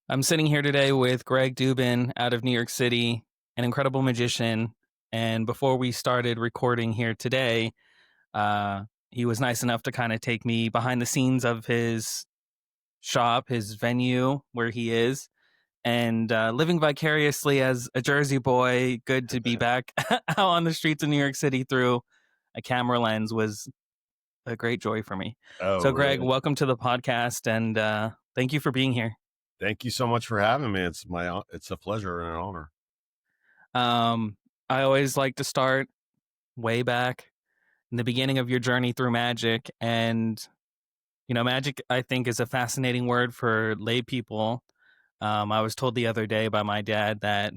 I'm sitting here today with Greg Dubin out of New York City, an incredible magician. And before we started recording here today, he was nice enough to kind of take me behind the scenes of his shop, his venue where he is, and living vicariously as a Jersey boy. Good to be back out on the streets of New York City through a camera lens was a great joy for me. Oh, So, Greg, really? welcome to the podcast, and thank you for being here. Thank you so much for having me. It's a pleasure and an honor. I always like to start way back in the beginning of your journey through magic. And, magic, I think, is a fascinating word for lay people. I was told the other day by my dad that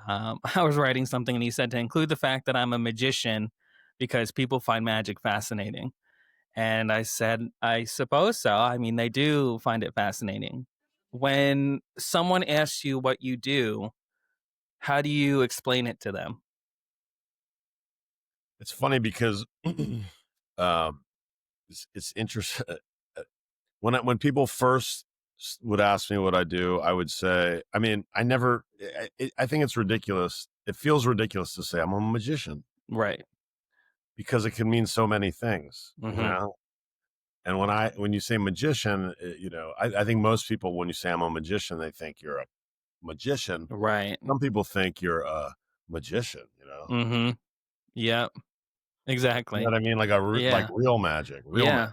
I was writing something and he said to include the fact that I'm a magician because people find magic fascinating. And I said, I suppose so. I mean, they do find it fascinating. When someone asks you what you do, how do you explain it to them? It's funny because um, it's interesting. When people first would ask me what I do, I would say, I mean, I never. I think it's ridiculous. It feels ridiculous to say I'm a magician Right. because it can mean so many things, Mm-hmm. And when you say magician, I think most people, when you say I'm a magician, they think you're a magician. Right. Some people think you're a magician. Mm-hmm. Yep. You know Exactly. what I mean? Like Yeah. real magic, real magic. Yeah.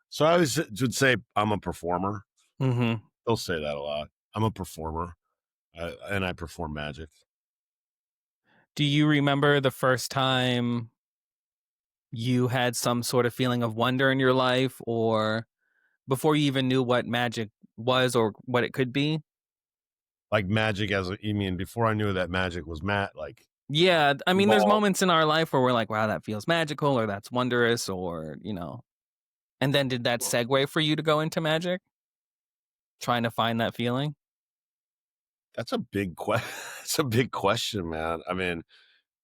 So I always would say I'm a performer. Mm-hmm. They'll say that a lot. I'm a performer, and I perform magic. Do you remember the first time you had some sort of feeling of wonder in your life, or before you even knew what magic was or what it could be? Like magic, you mean before I knew that magic was like Yeah. I mean, there's evolved. moments in our life where we're like, wow, that feels magical or that's wondrous and then did that segue for you to go into magic? Trying to find that feeling? That's a big question. It's a big question, man. I mean,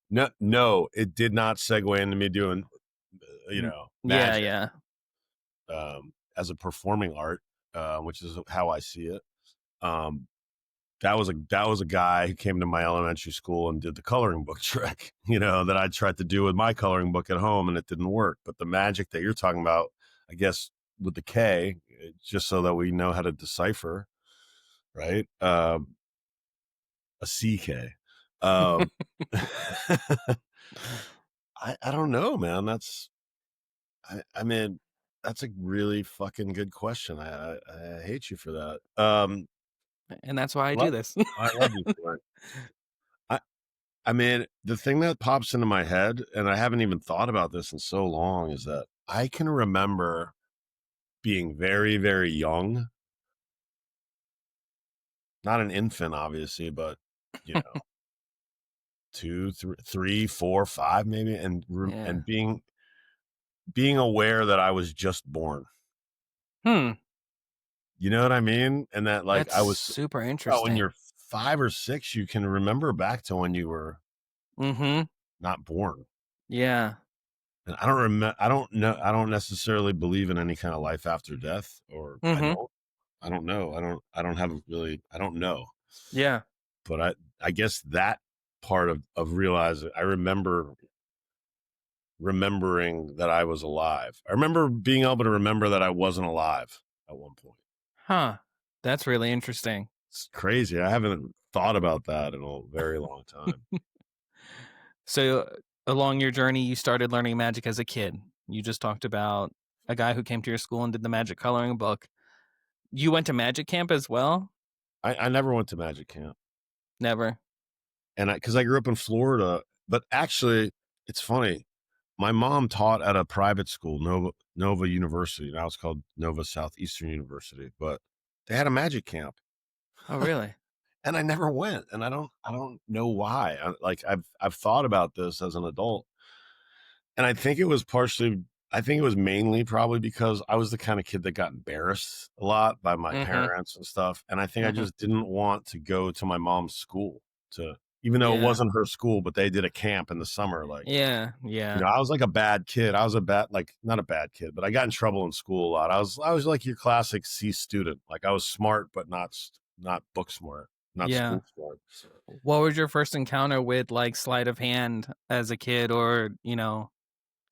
no, it did not segue into me doing, Yeah. magic Yeah. as a performing art, which is how I see it. Um, that was a guy who came to my elementary school and did the coloring book trick, that I tried to do with my coloring book at home, and it didn't work. But the magic that you're talking about, I guess, with the K, just so that we know how to decipher, right? A CK. Um, I don't know, man. I mean, that's a really fucking good question. I hate you for that. And that's why I do Well, this. I love you for it. I mean, the thing that pops into my head, and I haven't even thought about this in so long, is that I can remember being very, very young, not an infant, obviously, but two, three, four, five, maybe, Yeah. and being aware that I was just born. Hmm. You know what I mean? And that, like, That's I was, super when interesting. you're 5 or 6, you can remember back to when you were Mm-hmm. not born. Yeah. And I don't remember. I don't know. I don't necessarily believe in any kind of life after death, or I Mm-hmm. don't. I don't know. I don't have really. I don't know. Yeah. But I guess that part of realizing, I remember remembering that I was alive. I remember being able to remember that I wasn't alive at one point. Huh. That's really interesting. It's crazy. I haven't thought about that in a very long time. So along your journey, you started learning magic as a kid. You just talked about a guy who came to your school and did the magic coloring book. You went to magic camp as well? I never went to magic camp, Never. and because I grew up in Florida, but actually, it's funny. My mom taught at a private school, Nova University. Now it's called Nova Southeastern University, but they had a magic camp, Oh, really? and I never went, and I don't know why. I've thought about this as an adult, and I think it was mainly probably because I was the kind of kid that got embarrassed a lot by my Mm-hmm. parents and stuff, and I think I Mm-hmm. just didn't want to go to my mom's school to even though it Yeah. wasn't her school, but they did a camp in the summer. Like, Yeah. Yeah. I was like a bad kid. I was a bad, like, not a bad kid, but I got in trouble in school a lot. I was like your classic C student. Like I was smart, but not book smart, not Yeah. school smart. What was your first encounter with like sleight of hand as a kid, or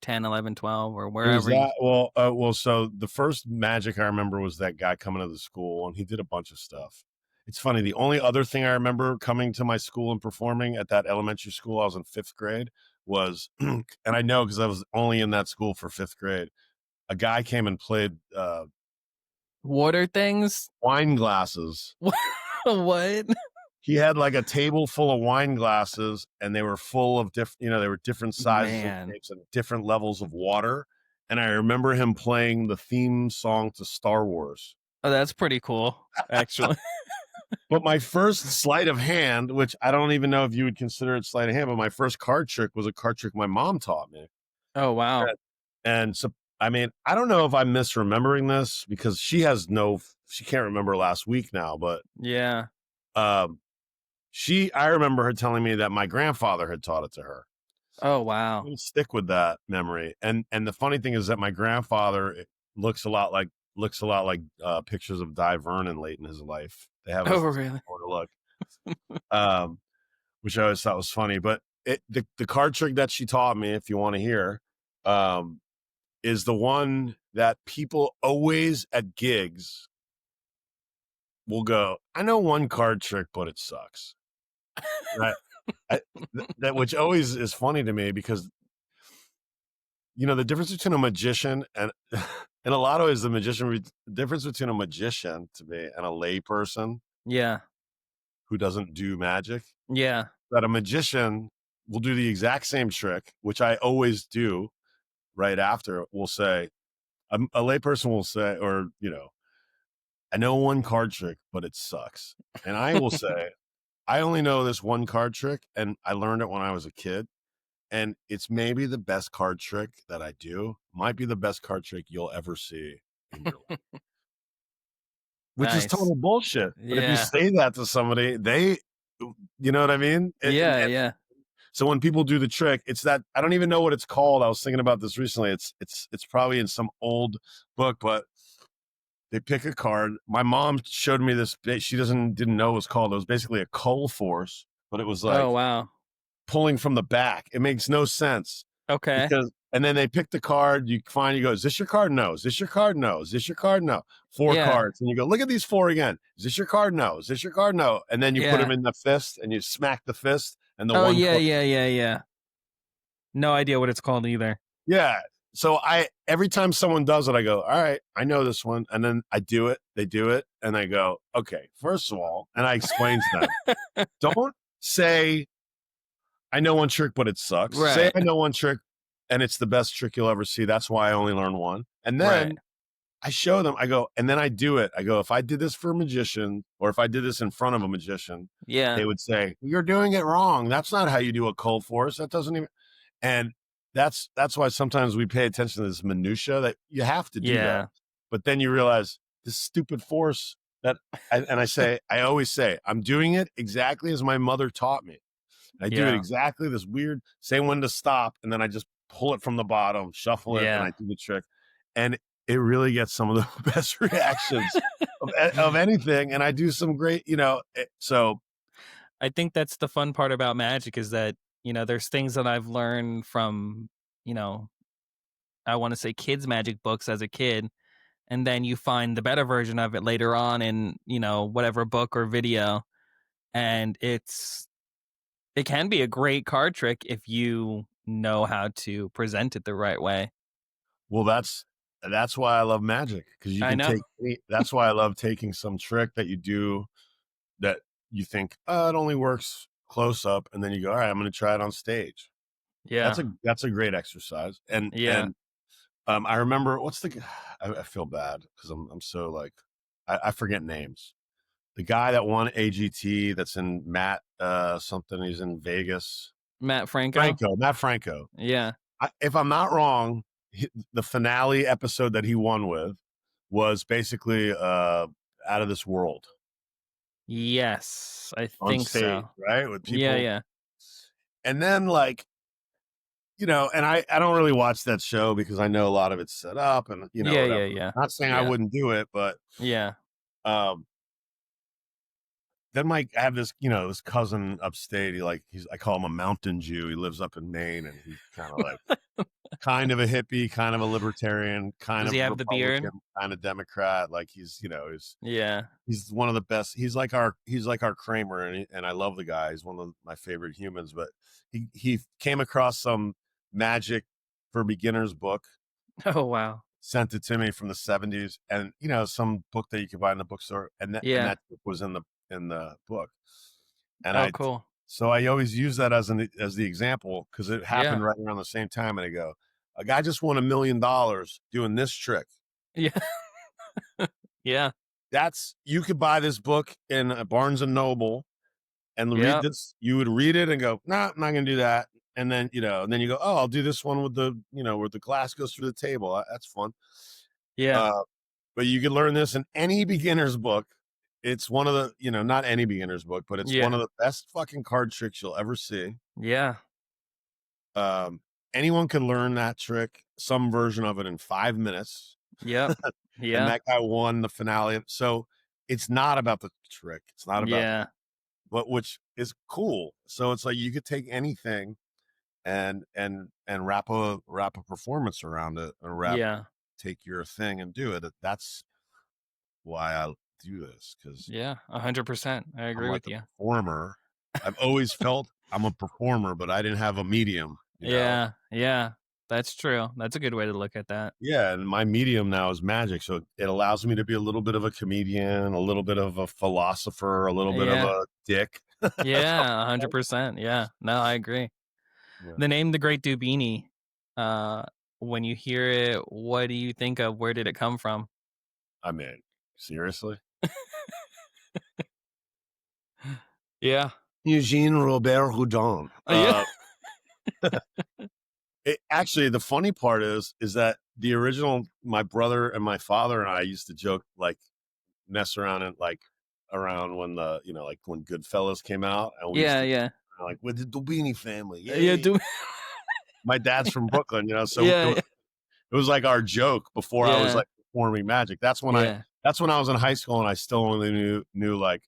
10, 11, 12, or It was wherever you... that so the first magic I remember was that guy coming to the school, and he did a bunch of stuff. It's funny, the only other thing I remember coming to my school and performing at that elementary school, I was in 5th grade, was and I know because I was only in that school for 5th grade, a guy came and played Water things? wine glasses. What? He had like a table full of wine glasses, and they were full of different, they were different sizes and Man. shapes and different levels of water. And I remember him playing the theme song to Star Wars. Oh, that's pretty cool, actually. But my first sleight of hand, which I don't even know if you would consider it sleight of hand, but my first card trick was a card trick my mom taught me. Oh, wow. And, and so, I mean, I don't know if I'm misremembering this because she can't remember last week now, but Yeah. um, I remember her telling me that my grandfather had taught it to her. Oh, I'm wow. gonna stick with that memory. And the funny thing is that my grandfather looks a lot like pictures of Di Vernon late in his life. They have a Oh, really? similar look, um, which I always thought was funny. But the card trick that she taught me, if you want to hear, um, is the one that people always at gigs will go, I know one card trick, but it sucks. Right? That which always is funny to me because the difference between a magician and in a lot of ways the difference between a magician to me and a lay person Yeah. who doesn't do magic, Yeah. that a magician will do the exact same trick, which I always do right after. Will say a lay person will say, or I know one card trick, but it sucks. And I will say, I only know this one card trick, and I learned it when I was a kid. And it's maybe the best card trick that I do. Might be the best card trick you'll ever see in your life, which is Nice. total bullshit. But if you Yeah. say that to somebody, you know what I mean? Yeah. Yeah. So when people do the trick, it's that I don't even know what it's called. I was thinking about this recently. It's probably in some old book, but they pick a card. My mom showed me this. She didn't know it was called. It was basically a cull force, but it was Oh, like wow. pulling from the back. It makes no sense Okay. and then they pick the card. You go, is this your card? No. Is this your card? No. Is this your card? No. 4 Yeah. cards. And you go, look at these 4 again. Is this your card? No. Is this your card? No. And then you put them Yeah. in the fist and you smack the fist and the Oh, one yeah. card. Yeah. Yeah. Yeah. No idea what it's called either. Yeah. So every time someone does it, I go, all right, I know this one. And then I do it. They do it. And I go, okay, first of all, and I explain to them, don't say, I know one trick, but it sucks. Say Right. I know one trick and it's the best trick you'll ever see. That's why I only learn one. And Right. then I show them, I go, and then I do it. I go, if I did this for a magician or if I did this in front of a magician, Yeah. they would say, you're doing it wrong. That's not how you do a cold force. That doesn't even, and that's why sometimes we pay attention to this minutia that you have to do that. Yeah. But then you realize this stupid force I always say, I'm doing it exactly as my mother taught me. I do it Yeah. exactly this weird, say when to stop, and then I just pull it from the bottom, shuffle it, and I Yeah. do the trick. And it really gets some of the best reactions of anything. And I do some great, so I think that's the fun part about magic is that, there's things that I've learned from, you know, I want to say kids' magic books as a kid. And then you find the better version of it later on in, whatever book or video. And it can be a great card trick if you know how to present it the right way. well, that's why I love magic because you I can know. that's why I love taking some trick that you do that you think, oh, it only works close up, and then you go, all right, I'm going to try it on stage. Yeah. That's a great exercise. Yeah. I remember I feel bad because I'm so like I forget names. The guy that won AGT that's in Matt something. He's in Vegas. Matt Franco. Matt Franco. Yeah. If I'm not wrong, the finale episode that he won with was basically out of this world. Yes, I on think stage, so. right? With Yeah, people. yeah. And then like, and I don't really watch that show because I know a lot of it's set up and Yeah, whatever. yeah, yeah. Not saying I Yeah. wouldn't do it, but Yeah. um then I have this, this cousin upstate. I call him a mountain Jew. He lives up in Maine and he's kind of a hippie, kind of a libertarian, kind Does he of have the beard? Republican, kind of Democrat. Like Yeah. he's one of the best. He's like our Kramer, and I love the guy. He's one of my favorite humans. But he came across some magic for beginners book, Oh, wow. sent it to me from the '70s, and some book that you could buy in the bookstore, and Yeah. that book was in the book, and Oh, cool. I always use that as the example because it happened Yeah. right around the same time, and I go, a guy just won $1 million doing this trick. Yeah. Yeah. You could buy this book in a Barnes and Noble and read Yep. this. You would read it and go, nah, I'm not going to do that. And then, and then you go, oh, I'll do this one with where the glass goes through the table. That's fun. Yeah. Uh, but you could learn this in any beginner's book. It's one of the, not any beginner's book, but it's one of Yeah. the best fucking card tricks you'll ever see. Yeah. Um, Anyone can learn that trick, some version of it in 5 minutes. Yep. And Yeah. that guy won the finale. So it's not about the trick. It's not about Yeah. but which is cool. So it's like you could take anything and wrap a performance around it and Yeah. take your thing and do it. That's why I do this because Yeah. 100%. I I'm agree like with a you. performer. I've always felt I'm a performer, but I didn't have a medium. Yeah. Yeah. That's true. That's a good way to look at that. Yeah, and my medium now is magic, so it allows me to be a little bit of a comedian, a little bit of a philosopher, a little bit of Yeah. a dick. Yeah. 100%. Yeah. No, I agree. Yeah. The name The Great Dubini, uh, when you hear it, what do you think of? Where did it come from? I mean, seriously? Yeah. Eugene Robert Houdin. Yeah. Actually, the funny part is that the original, my brother and my father and I used to joke, like mess around and like around when like when Goodfellas came out, and we used Yeah. to Yeah. like with the Dubini family, Yeah. yay! My dad's from Brooklyn, so Yeah. it was like our joke before I was Yeah. like performing magic. Yeah. That's when I was in high school and I still only knew like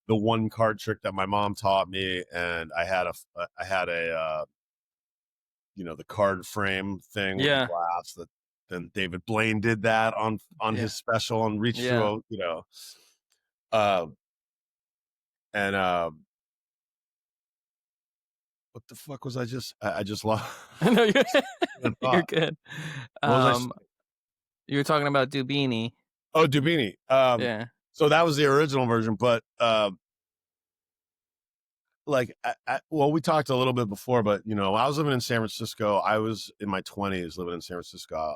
the one card trick that my mom taught me, and I had a the card frame thing with the Yeah. glass that then David Blaine did that on Yeah. his special and reached Yeah. through uh and what the fuck was I just lost No, you're you're thought. good. What was I saying? You were talking about Dubini. Oh, Dubini. Yeah. So that was the original version, but like well, we talked a little bit before, but I was living in San Francisco. I was in my 20s living in San Francisco.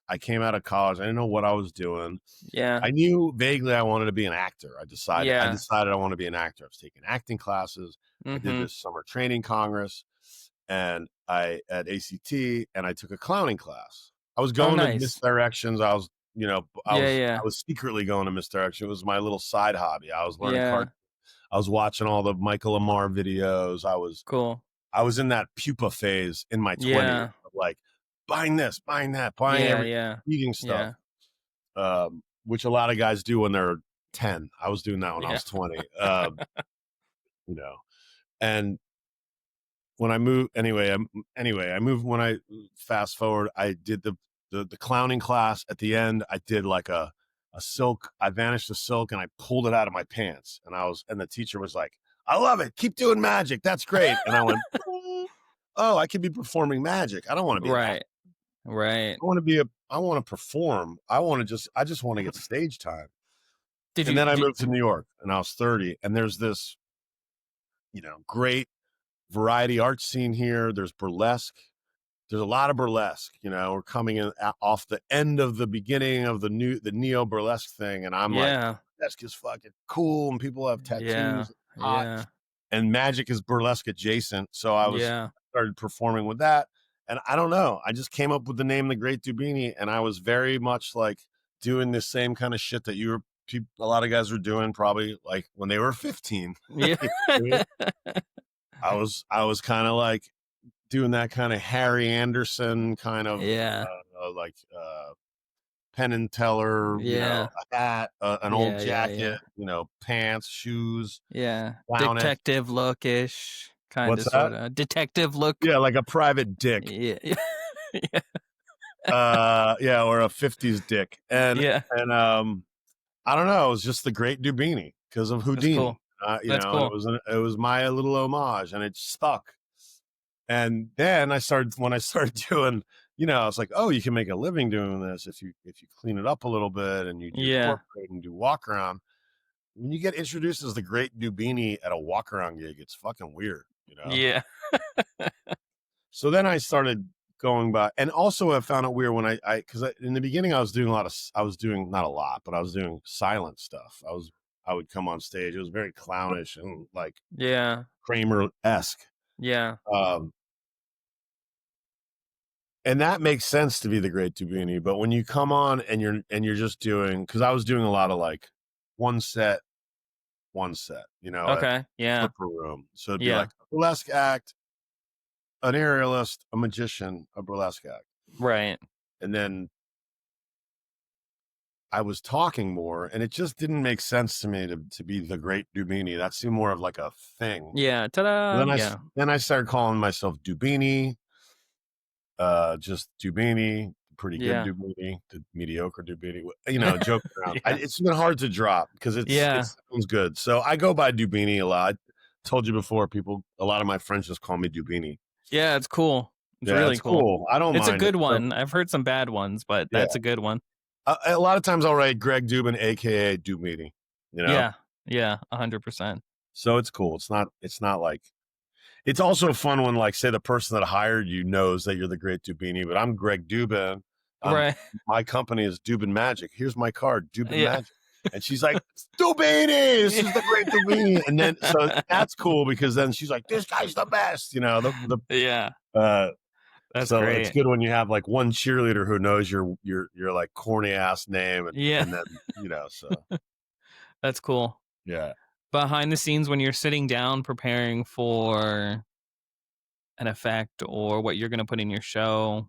I came out of college. I didn't know what I was doing. Yeah. I knew vaguely I wanted to be an actor. I Yeah. decided I want to be an actor. I was taking acting classes. I did Mhm. this summer training congress, and I at ACT, and I took a clowning class. I was Oh, going to nice. misdirections. Yeah, yeah. I was secretly going to misdirection. It was my little side hobby. I was learning card. Yeah. I was watching all the Michael Lamar videos. Cool. I was in that pupa phase in my 20s Yeah. of like buying this, buying that, buying Yeah, everything, yeah. eating stuff, Yeah. which a lot of guys do when they're 10. I was doing that when I Yeah. was 20. You know, and when I moved, I moved when I fast forward, I did the clowning class at the end. I did like a silk. I vanished the silk and I pulled it out of my pants. And the teacher was like, I love it. Keep doing magic. That's great. And I went, oh, I could be performing magic. I don't want to be an actor. Right. Right. I want to perform. I just want to get stage time. Did And you then I did moved to New York and I was 30. And there's this, great variety art scene here. There's burlesque. There's a lot of burlesque. We're coming in off the end of the beginning of the neo burlesque thing. And I'm like, Yeah. burlesque is fucking cool. And people have Yeah. tattoos, hot. Yeah. And magic is burlesque adjacent. So I Yeah. started performing with that. And I don't know. I just came up with the name The Great Dubini. And I was very much like doing the same kind of shit that a lot of guys were doing probably like when they were 15. Yeah. You know what I mean? I was kind of like doing that kind of Harry Anderson kind of Yeah. like Penn and Teller, Yeah. a hat, an old Yeah, yeah, jacket, yeah. pants, shoes, Yeah. clownish. Detective lookish, kinda What's that? sorta. Detective look. Yeah, like a private dick. Yeah. Yeah. Yeah, or a 50s dick. And Yeah. and I don't know, it was just the great Dubini because of That's cool. Houdini. That's And cool. it was my little homage and it stuck. And then when I started doing, I was like, oh, you can make a living doing this if you clean it up a little bit and you do Yeah. portrait and do walk around. When you get introduced as the great Dubini at a walk around gig, it's fucking weird. Yeah. So then I started going by, and also I found it weird when because in the beginning I was doing I was doing not a lot, but I was doing silent stuff. I would come on stage. It was very clownish and like Yeah. Kramer esque. Yeah. Um, and that makes sense to be the great Dubini. But when you come on and you're just doing, because I was doing a lot of like one set, at Okay. Yeah. Flipper Room. So it'd be Yeah. like a burlesque act, an aerialist, a magician, a burlesque act. Right. And then I was talking more, and it just didn't make sense to me to be the great Dubini. That seemed more of like a thing. Yeah. Ta-da. Yeah. Then I started calling myself Dubini, just Dubini, pretty good Yeah. Dubini, the mediocre Dubini. Joking around. Yeah. It's been hard to drop because it Yeah. sounds good. So I go by Dubini a lot. I told you before, a lot of my friends just call me Dubini. Yeah, it's cool. It's Yeah, really it's cool. cool. I don't It's a mind it. good So, one. I've heard some bad ones, but yeah, that's a good one. a lot of times I'll write Greg Dubin, aka Dubini. Yeah. Yeah. 100%. So it's cool. It's not like. It's also fun when, like, say the person that hired you knows that you're the great Dubini, but I'm Greg Dubin. Right. My company is Dubin Magic. Here's my card, Dubin Yeah. Magic. And she's like, Dubini, this is the great Dubini. And then, so that's cool because then she's like, this guy's the best, Yeah. uh, That's so it's great. good when you have like one cheerleader who knows your like corny ass name Yeah. and then, so That's cool. yeah. Behind the scenes when you're sitting down preparing for an effect or what you're going to put in your show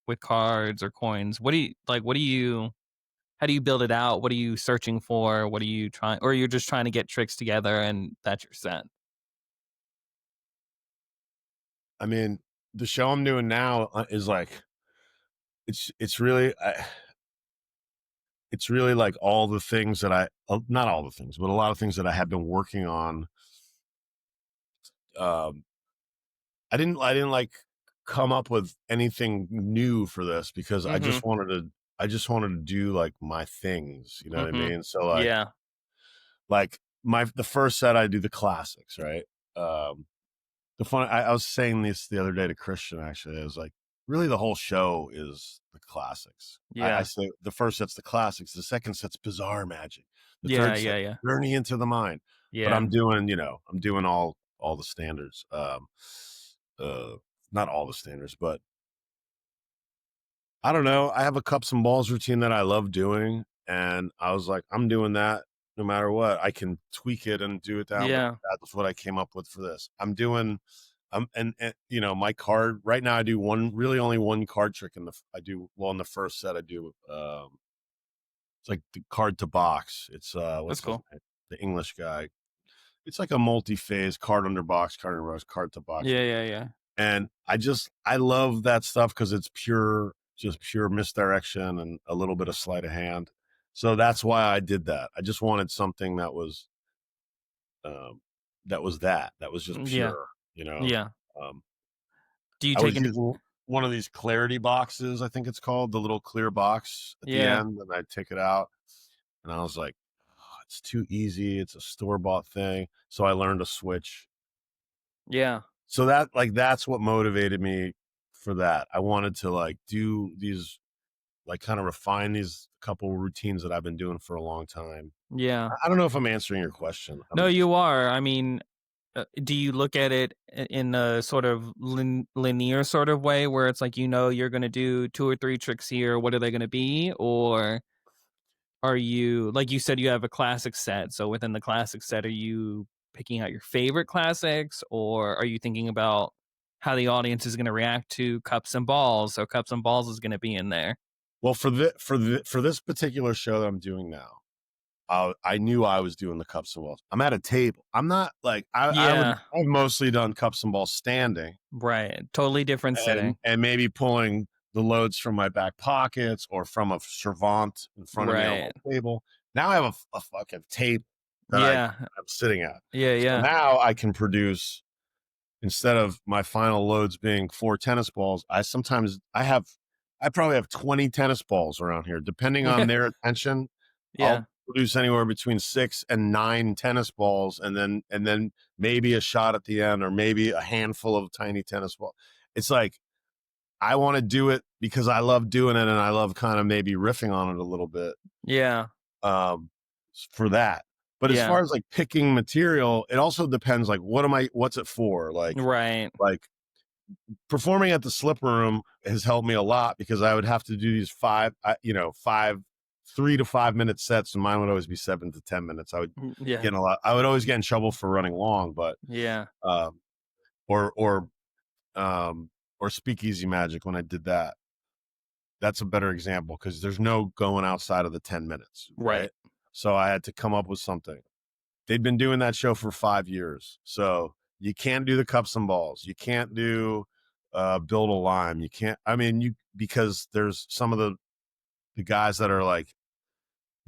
with cards or coins, how do you build it out? What are you searching for? What are you trying, or you're just trying to get tricks together and that's your set? I mean, the show I'm doing now is like, it's really, it's really like all the things that not all the things, but a lot of things that I have been working on. Um, I didn't like come up with anything new for this because Mm-hmm. I just wanted to do like my things, you know what I Mm-hmm. mean? So Yeah. like the first set I do the classics, right? Um, I was saying this the other day to Christian actually. I was like, really the whole show is the classics. I Yeah. say the first set's the classics, the second set's bizarre magic, the Yeah. third Yeah. set Yeah. journey into the mind. But Yeah. I'm doing all the standards. Uh Not all the standards, but I don't know. I have a cups and balls routine that I love doing. And I was like, I'm doing that no matter what. I can tweak it and do it down, but Yeah. that's what I came up with for this. I'm doing and my card right now I do only one card trick in the first set I do it's like the card to box. It's That's what's his cool. name? The English guy. It's like a multi-phase card under box, card under box, card to box. Yeah. Yeah. Yeah. And I love that stuff because it's just pure misdirection and a little bit of sleight of hand. So that's why I did that. I just wanted something um, that was just Yeah. pure. Yeah. Um, Do you I take was into, using one of these clarity boxes, I think it's called, the little clear box at the yeah. end, and I take it out, and I was like, oh, it's too easy. It's a store bought thing. So I learned to switch. Yeah. So that's what motivated me for that. I wanted to like do these, like kind of refine these couple routines that I've been doing for a long time. Yeah. I don't know if I'm answering your question. No, you are. I mean, do you look at it in a sort of linear sort of way where it's like, you're going to do two or three tricks here? What are they going to be? Or, are you, like you said, you have a classic set. So within the classic set, are you picking out your favorite classics, or are you thinking about how the audience is going to react to Cups and Balls? So Cups and Balls is going to be in there. Well, for this particular show that I'm doing now, I knew I was doing the cups and balls. I'm at a table. I'm not like Yeah, I've mostly done cups and balls standing right. Totally different setting. and maybe pulling the loads from my back pockets or from a servant in front of me on Right. my table. Now I have a fucking table that Yeah. I'm sitting at. Yeah. So Yeah. now I can produce, instead of my final loads being 4 tennis balls, I probably have 20 tennis balls around here. Depending on Yeah. their attention, Yeah. I'll produce anywhere between 6 and 9 tennis balls, and then maybe a shot at the end, or maybe a handful of tiny tennis balls. It's like I want to do it because I love doing it, and I love kind of maybe riffing on it a little bit, Yeah. um, for that. But as Yeah. far as like picking material, it also depends. Like, what's it for? Right. Like performing at the Slipper Room has helped me a lot, because I would have to do these 3 to 5 minute sets, and mine would always be 7 to 10 minutes. Yeah. I would always get in trouble for running long, but Yeah. um, or or um, or Speakeasy Magic, when I did that, that's a better example, because there's no going outside of the 10 minutes, Right. right? So I had to come up with something. They'd been doing that show for 5 years. So you can't do the cups and balls. You can't do build a lime. You can't, I mean, because there's some of the guys that are like,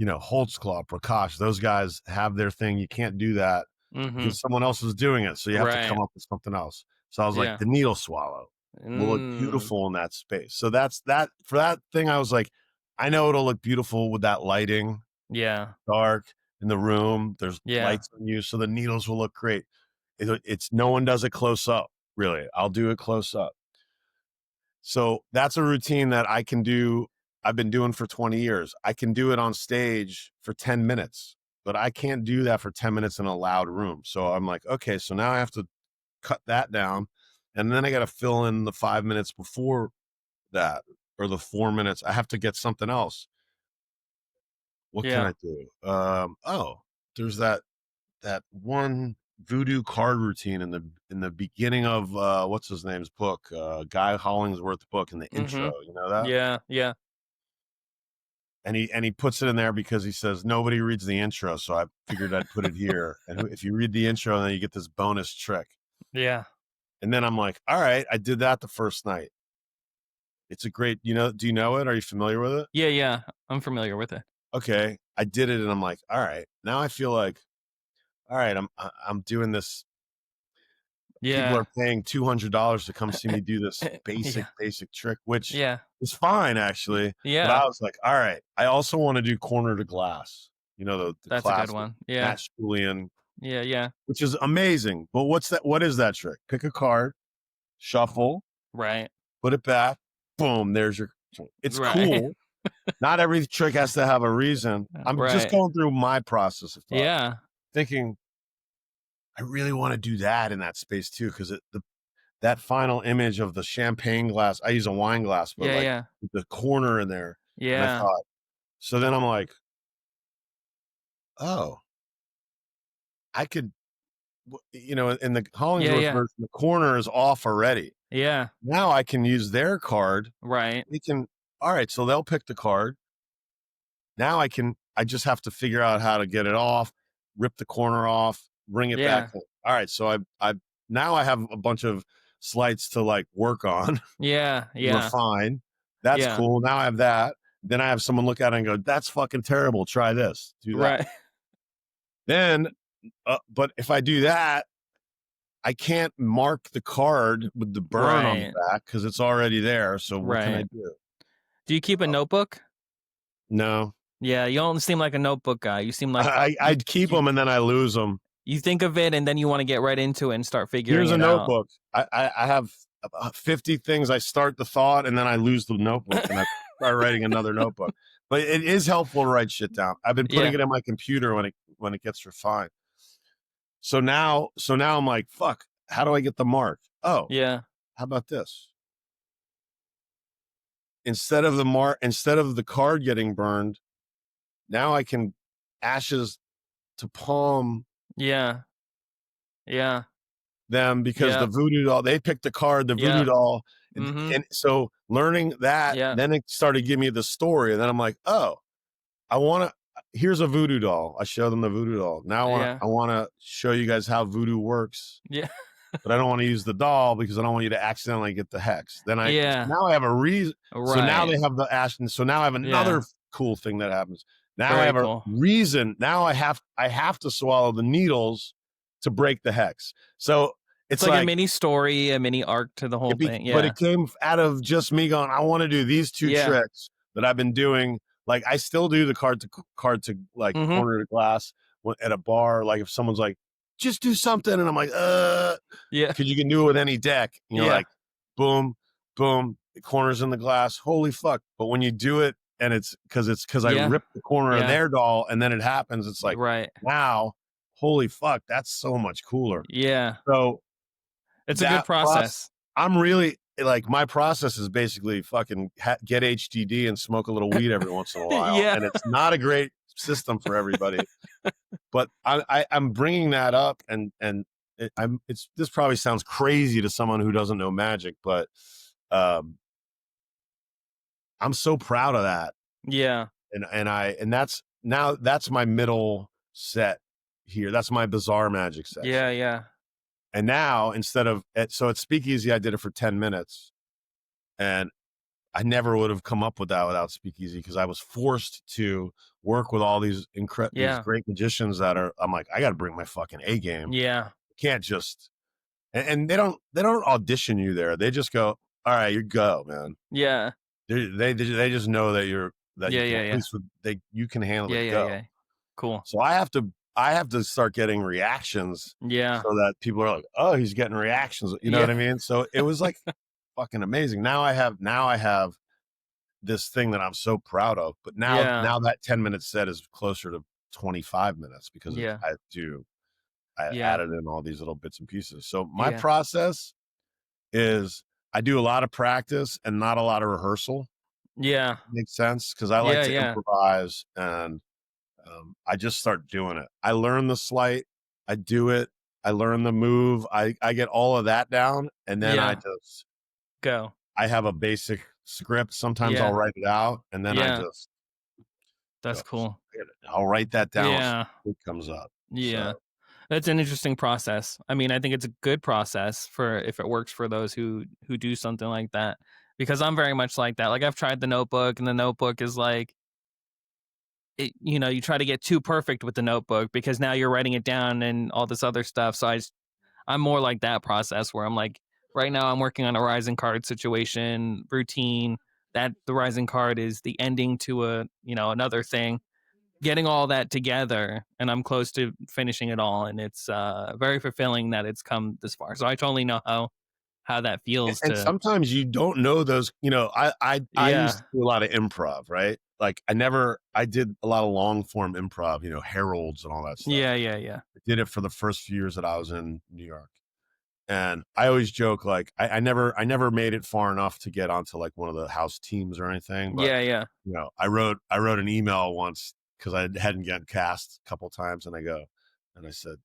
Holtzclaw, Prakash, those guys have their thing. You can't do that Mhm. because someone else is doing it. So you have to come Right. up with something else. So I was like, Yeah. the needle swallow will look Mm. beautiful in that space. So that's that. For that thing, I was like, I know it'll look beautiful with that lighting, Yeah. dark in the room. There's Yeah. lights on you, so the needles will look great. It's no one does it close up. Really, I'll do it close up. So that's a routine that I can do. I've been doing for 20 years. I can do it on stage for 10 minutes, but I can't do that for 10 minutes in a loud room. So I'm like, okay, so now I have to cut that down. And then I got to fill in the 5 minutes before that, or the 4 minutes. I have to get something else. What can Yeah. I do? There's that one voodoo card routine in the beginning of what's his name's book, Guy Hollingsworth's book, in the intro. Mhm. You know that? Yeah. Yeah. And he puts it in there because he says nobody reads the intro, so I figured I'd put it here. And if you read the intro, then you get this bonus trick. Yeah. And then I'm like, all right, I did that the first night. It's a great, do you know it? Are you familiar with it? Yeah. Yeah. I'm familiar with it. Okay, I did it, and I'm like, all right, now I feel like, all right, I'm doing this. People Yeah. are paying $200 to come see me do this Yeah. basic trick, which Yeah. is fine actually. But Yeah. I was like, all right, I also want to do corner to glass. The That's a good classic one. Yeah. Matt Julian, Yeah. Yeah. which is amazing. But what is that trick? Pick a card, shuffle, Right. put it back, boom, there's your. It's Right. cool. Not every trick has to have a reason. I'm just Right. going through my process of thought, Yeah. thinking I really want to do that in that space too, because that final image of the champagne glass, I use a wine glass, but Yeah. like Yeah. the corner in there. And I Yeah. thought, so then I'm like, oh, I could, in the Yeah. Hollingsworth Yeah. version, the corner is off already. Yeah. Now I can use their card. Right. We can, all right, so they'll pick the card. Now I just have to figure out how to get it off, rip the corner off, bring it back. Yeah. All right, so now I have a bunch of slights to like work on, Yeah. Yeah. refine. That's Yeah. cool. Now I have that. Then I have someone look at it and go, "That's fucking terrible. Try this. Do that." Right. Then, but if I do that, I can't mark the card with the burn on the Right. back because it's already there. So what can I Right. do? Do you keep a notebook? No, Yeah, you don't seem like a notebook guy. You seem like you I'd keep you them and then I lose them. you think of it and then you wanna get right into it and start figuring Here's a it out. notebook. I have 50 things. I start the thought and then I lose the notebook and I start writing another notebook. But it is helpful to write shit down. I've been putting Yeah. it in my computer when it gets refined. So now I'm like, fuck, how do I get the mark? Oh, Yeah. how about this? Instead of the card getting burned, now I can ashes to palm Yeah. Yeah. them because the Yeah. voodoo doll, they picked the card, the voodoo Yeah. doll. Mhm. And so learning that, Yeah. then it started giving me the story. And then I'm like, oh, I want to, here's a voodoo doll. I show them the voodoo doll. Now Yeah. I want to show you guys how voodoo works, Yeah. but I don't want to use the doll because I don't want you to accidentally get the hex. Yeah. Now I have a reason. So now Right. they have the Ashton. So now I have another Yeah. cool thing that happens. Now I Very have a cool. reason. Now I have to swallow the needles to break the hex. So It's it's like a like, mini story, a mini arc to the whole thing. but Yeah. it came out of just me going, I want to do these two Yeah. tricks that I've been doing. Like I still do the card to like Mhm. corner to glass at a bar. Like if someone's like, just do something. And I'm like, Yeah. because you can do it with any deck. You're Yeah. like, boom, boom, the corner's in the glass. Holy fuck. But when you do it and it's because I Yeah. ripped the corner of Yeah. their doll and then it happens, it's like, Right. wow, holy fuck, that's so much cooler. Yeah. So It's a good that process, process. I'm really like, my process is basically fucking get HDD and smoke a little weed every once in a while. Yeah. And it's not a great system for everybody, but I'm bringing that up this probably sounds crazy to someone who doesn't know magic, but um, I'm so proud of that. Yeah. And that's my middle set here. That's my bizarre magic Yeah. section. Yeah. And now so at Speakeasy, I did it for 10 minutes and I never would have come up with that without Speakeasy because I was forced to work with all these these Yeah. great magicians I'm like, I got to bring my fucking A game. Yeah. Can't just, and they don't audition you there. They just go, all right, you go, man. Yeah. They just know that you Yeah. can, Yeah. at Yeah. least you can handle Yeah. it. Yeah. Go. Yeah. Cool. So I have to start getting reactions Yeah. so that people are like, oh, he's getting reactions. You know Yeah. what I mean? So it was like fucking amazing. Now I have this thing that I'm so proud of. But Yeah. now that 10-minute set is closer to 25 minutes because Yeah. I Yeah. added in all these little bits and pieces. So my Yeah. process is I do a lot of practice and not a lot of rehearsal. Yeah. Makes sense because I like Yeah. to Yeah. improvise and I just start doing it. I learn the sleight, I do it, I learn the move, I get all of that down, and then Yeah. Go. I have a basic script. Sometimes I'll Yeah. write it out, and then I Yeah. just That's go. cool. I'll write that down if Yeah. it comes up. Yeah. So That's an interesting process. I mean, I think it's a good process for if it works for those who do something like that. Because I'm very much like that. Like I've tried the notebook and the notebook is like you try to get too perfect with the notebook because now you're writing it down and all this other stuff. So I'm more like that process where I'm like, right now I'm working on a rising card situation routine. That the rising card is the ending to another thing. Getting all that together, and I'm close to finishing it all, and it's very fulfilling that it's come this far. So I totally know how that feels and to. sometimes you don't know those. I used Yeah, to do a lot of improv, right? Like I did a lot of long form improv, heralds and all that stuff. yeah, yeah, yeah, I did it for the first few years that I was in New York. And I always joke like I never made it far enough to get onto like one of the house teams or anything. But yeah, yeah, I wrote an email once because I hadn't gotten cast a couple times, and I said,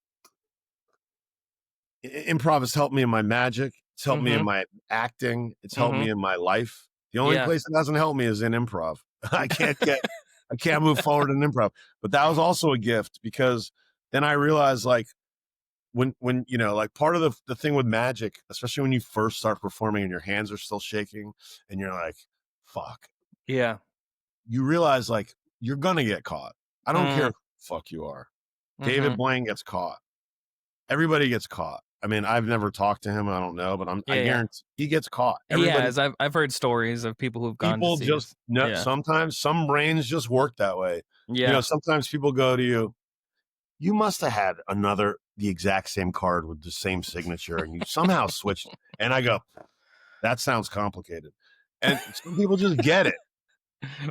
improv has helped me in my magic. It's helped me in mm-hmm, my acting. It's helped mm-hmm, me in my life. The only yeah, place it hasn't helped me is in improv. I can't move forward in improv. But that was also a gift because then I realized like when like part of the thing with magic, especially when you first start performing and your hands are still shaking and you're like, fuck, yeah, you realize like you're gonna get caught. I don't care mm, who the fuck you are. mm-hmm, David Blaine gets caught. Everybody gets caught. I mean, I've never talked to him. I don't know, but I yeah, yeah. guarantee he gets caught. He Everybody, has. I've heard stories of people who've gone to people see just his. know. Yeah, Sometimes some brains just work that way. yeah, Sometimes people go to you. You must have had the exact same card with the same signature, and you somehow switched. And I go, that sounds complicated. And some people just get it.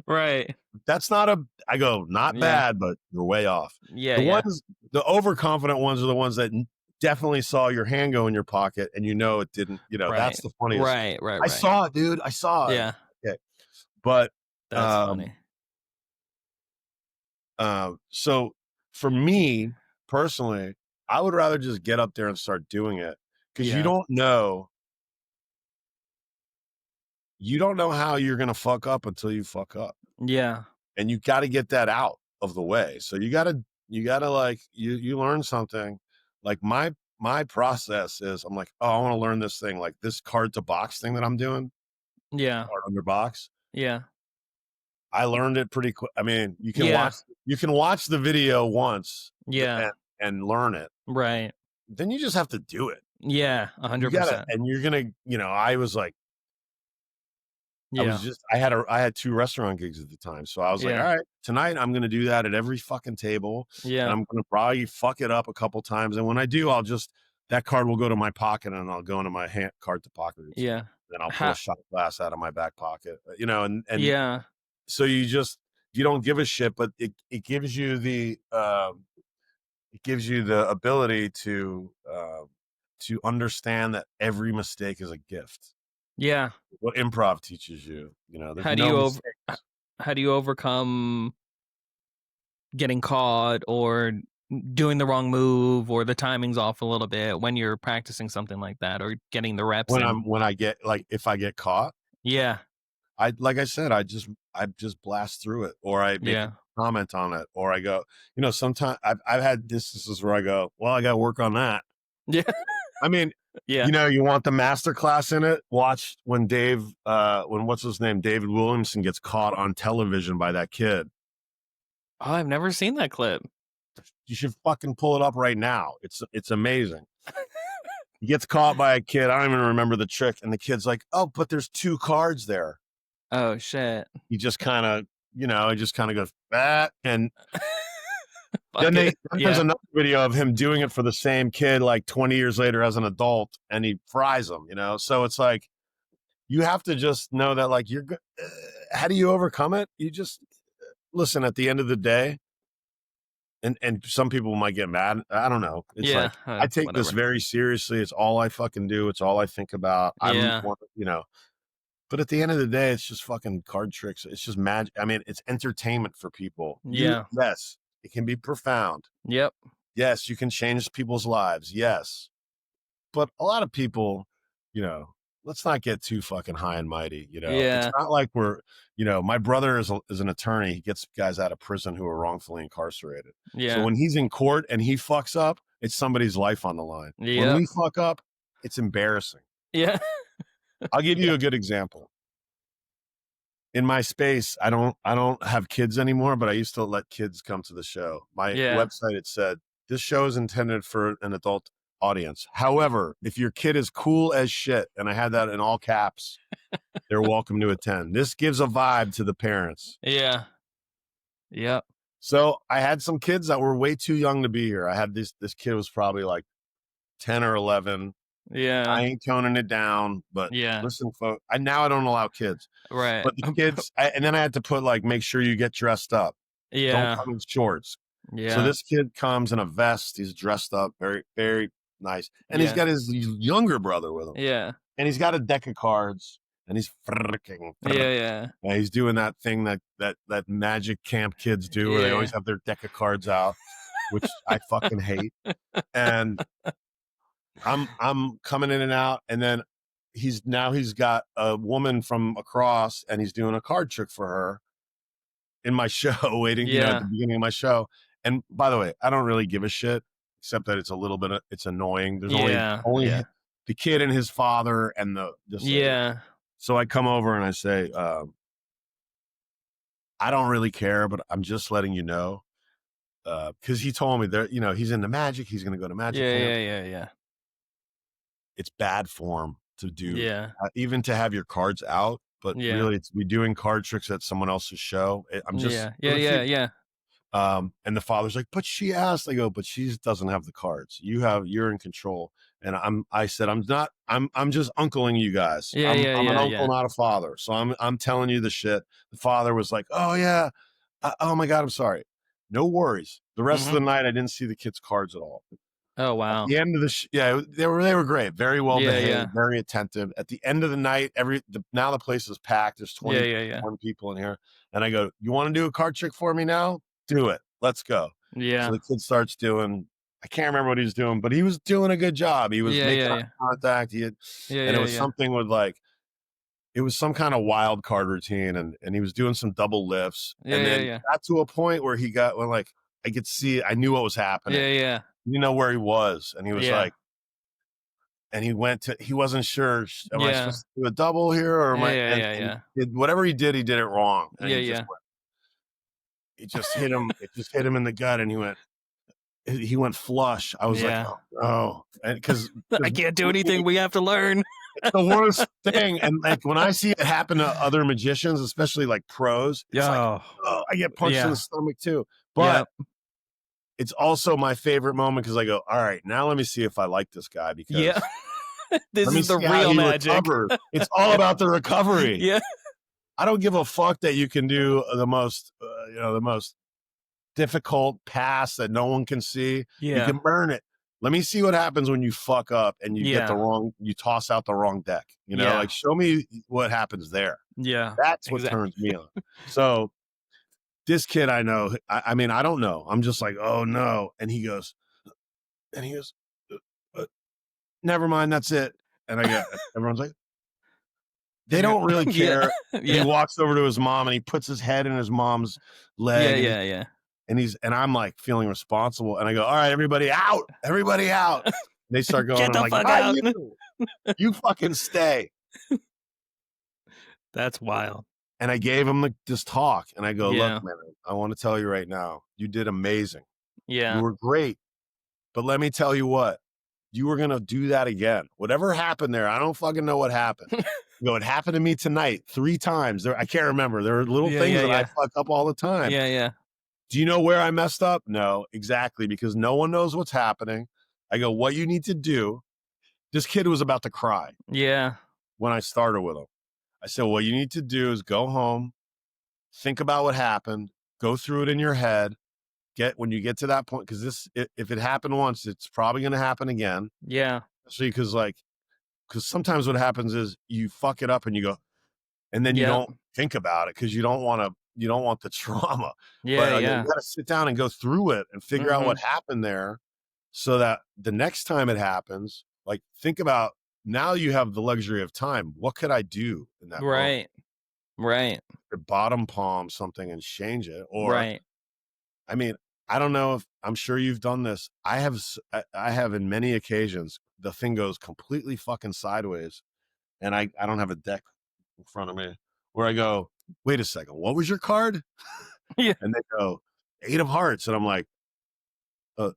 right. That's I go, not Yeah, bad, but you're way off. yeah, yeah, The overconfident ones are the ones that definitely saw your hand go in your pocket and it didn't, that's right, the funniest. right, right, I right. saw it, dude. I saw it. Yeah, Okay. But, that's um, funny. So for me personally, I would rather just get up there and start doing it because Yeah. you don't know how you're gonna fuck up until you fuck up, Yeah. and you got to get that out of the way. So you gotta like you learn something. Like my process is I'm like, oh, I want to learn this thing, like this card to box thing that I'm doing, Yeah. card under box. Yeah. I learned it pretty quick. I mean, Yeah. you can watch the video once Yeah. and learn it. Right. Then you just have to do it. Yeah. You gotta, 100%. and you're gonna, I was like, Yeah. I had 2 restaurant gigs at the time. So I was like, all Yeah. right, tonight I'm gonna do that at every fucking table. And Yeah. I'm gonna probably fuck it up a couple times. And when I do, that card will go to my pocket and I'll go into my card to pocket routine. Yeah. Then I'll pull a Ha shot glass out of my back pocket, and yeah. so you don't give a shit, but it gives you the ability to understand that every mistake is a gift. Yeah. What improv teaches you, there's How do no you over h mistakes. how do you overcome getting caught or doing the wrong move or the timing's off a little bit when you're practicing something like that or getting the reps in? When I get like if I get caught, Yeah. like I said, I just blast through it, or I make a Yeah. comment on it, or I go, sometimes I've had instances where I go, well, I got to work on that. Yeah. I mean, Yeah. you want the master class in it? Watch when what's his name, David Williamson gets caught on television by that kid. Oh, I've never seen that clip. You should fucking pull it up right now. It's amazing. He gets caught by a kid. I don't even remember the trick, and the kid's like, "Oh, but there's 2 cards there." Oh, shit. He just kind of, he just kind of goes, "Ah," and Fuck it. then there's Yeah. another video of him doing it for the same kid like 20 years later as an adult, and he fries him. So it's like you have to just know that like how do you overcome it? You just listen. At the end of the day, and some people might get mad. I don't know. It's Yeah. like I take this Whatever. very seriously. It's all I fucking do. It's all I think about. Yeah. But at the end of the day, it's just fucking card tricks. It's just magic. I mean, it's entertainment for people. Yeah. Yes, it can be profound. Yep. Yes, you can change people's lives. Yes. But a lot of people, you know, let's not get too fucking high and mighty. It's Yeah. not like my brother is an attorney. He gets guys out of prison who are wrongfully incarcerated. So Yeah. when he's in court and he fucks up, it's somebody's life on the line. When Yep. we fuck up, it's embarrassing. Yeah. I'll give you a good example. In my space, I don't have kids anymore, but I used to let kids come to the show. My Yeah. website, it said, this show is intended for an adult audience. However, if your kid is cool as shit, and I had that in all caps, they're welcome to attend. This gives a vibe to the parents. Yeah. Yep. So I had some kids that were way too young to be here. I had this kid was probably like 10 or 11. Yeah. I ain't toning it down, but Yeah. listen, folks, I don't allow kids. Right. But the kids, and then I had to put like, make sure you get dressed up. Don't Yeah. come in shorts. Yeah. So this kid comes in a vest. He's dressed up, very, very nice. And he's Yeah. got his younger brother with him. Yeah. And he's got a deck of cards. And he's Yeah. and he's doing that thing that magic camp kids do where they always have their deck of cards out, which I fucking hate. And I'm coming in and out, and then he's got a woman from across, and he's doing a card trick for her in my show, waiting, at the beginning of my show. And by the way, I don't really give a shit, except that it's annoying. There's only the kid and his father and this lady. Yeah. So I come over and I say, I don't really care, but I'm just letting you know. Because he told me that, he's into magic. He's going to go to magic camp. Yeah. It's bad form to do, Yeah. even to have your cards out. But really, it's we doing card tricks at someone else's show. I'm just Yeah. And the father's like, but she asked. I go, but she doesn't have the cards. You're in control. And I said, I'm just uncling you guys. I'm an uncle, not a father. So I'm telling you the shit. The father was like, oh yeah. Oh my God, I'm sorry. No worries. The rest of the night, I didn't see the kids' cards at all. Oh wow. At the end of the they were great, very well behaved, Yeah. very attentive. At the end of the night, now the place is packed. There's 21 people in here, and I go, "You want to do a card trick for me now? Do it." let's go. So Yeah. the kid starts doing, I can't remember what he was doing, but he was doing a good job. He was Yeah, making yeah, eye yeah. contact. Yeah, And it yeah, was yeah. something with like, it was some kind of wild card routine, and he was doing some double lifts, Yeah, and yeah, then yeah. got to a point where he got when like I could see, I knew what was happening. Yeah, yeah. You know where he was, and he was Yeah. like, and he wasn't sure. Am I Yeah. supposed to do a double here, or am Yeah, I? yeah, And yeah, he yeah. did whatever he did it wrong, and Yeah, he just yeah. went. It just hit him. It just hit him in the gut, and he went flush. I was like, Yeah. oh no, and because I can't do anything. We have to learn. it's the worst thing. And like when I see it happen to other magicians, especially like pros, it's like, Yo. oh, I get punched in the Yeah. stomach too. But Yep. it's also my favorite moment because I go, all right, now let me see if I like this guy Yeah. because This let me is the see how real he magic. recovers. It's all about the recovery. Yeah. I don't give a fuck that you can do the most difficult pass that no one can see. You Yeah. can burn it. Let me see what happens when you fuck up and Yeah. you toss out the wrong deck. Yeah. Like show me what happens there. Yeah. That's what Exactly. turns me on. So this kid I know, I mean, I don't know. I'm just like, oh no. And he goes, uh, uh, never mind, that's it. And I go, everyone's like, they don't really Yeah. care. And he Yeah. walks over to his mom and he puts his head in his mom's Yeah, leg yeah, yeah. and I'm like feeling responsible. And I go, all right, everybody out. They start going, Get and I'm the like, fuck not out. you fucking stay. That's wild. And I gave him this talk and I go, look, Yeah. man, I want to tell you right now, you did amazing. You Yeah. were great. But let me tell you what, you were going to do that again. Whatever happened there, I don't fucking know what happened. It happened to me tonight 3 times. I can't remember. There are little Yeah, things yeah, that I yeah. fuck up all the time. Yeah, yeah. Do you know where I messed up? No, exactly, because no one knows what's happening. I go, what you need to do. This kid was about to cry Yeah. when I started with him. I said, what you need to do is go home, think about what happened, go through it in your head. When you get to that point, because if it happened once, it's probably going to happen again. Yeah. See, because sometimes what happens is you fuck it up and you go, and then you Yeah. don't think about it because you don't want the trauma. Yeah, But I go, yeah. you got to sit down and go through it and figure out what Mhm. happened there, so that the next time it happens, like think about now you have the luxury of time. What could I do in that moment? Right. Right. To bottom palm something and change it, or Right. I mean, I don't know if I'm sure you've done this. I have in many occasions the thing goes completely fucking sideways, and I don't have a deck in front of me where I go, wait a second, what was your card? Yeah. And they go, 8 of hearts, and I'm like, uh,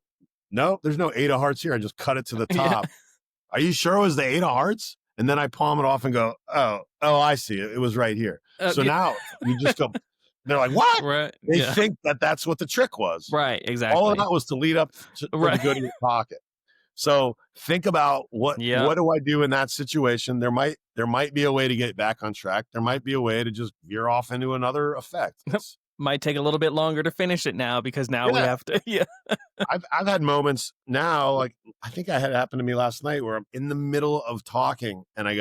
no, there's no 8 of hearts here. I just cut it to the Yeah. top. Are you sure it was the 8 of hearts? And then I palm it off and go, oh, I see it. It was right here. So Yeah. now you just go, they're like, what? Right. They Yeah. think that that's what the trick was. Right. All of Exactly. that was to lead up for the Right. good in your pocket. So think about what Yeah. do I do in that situation? There might be a way to get back on track. There might be a way to just veer off into another effect. Might take a little bit longer to finish it now because now we Yeah. have to. Yeah. I've had moments now, like I think I had it happen to me last night where I'm in the middle of talking and I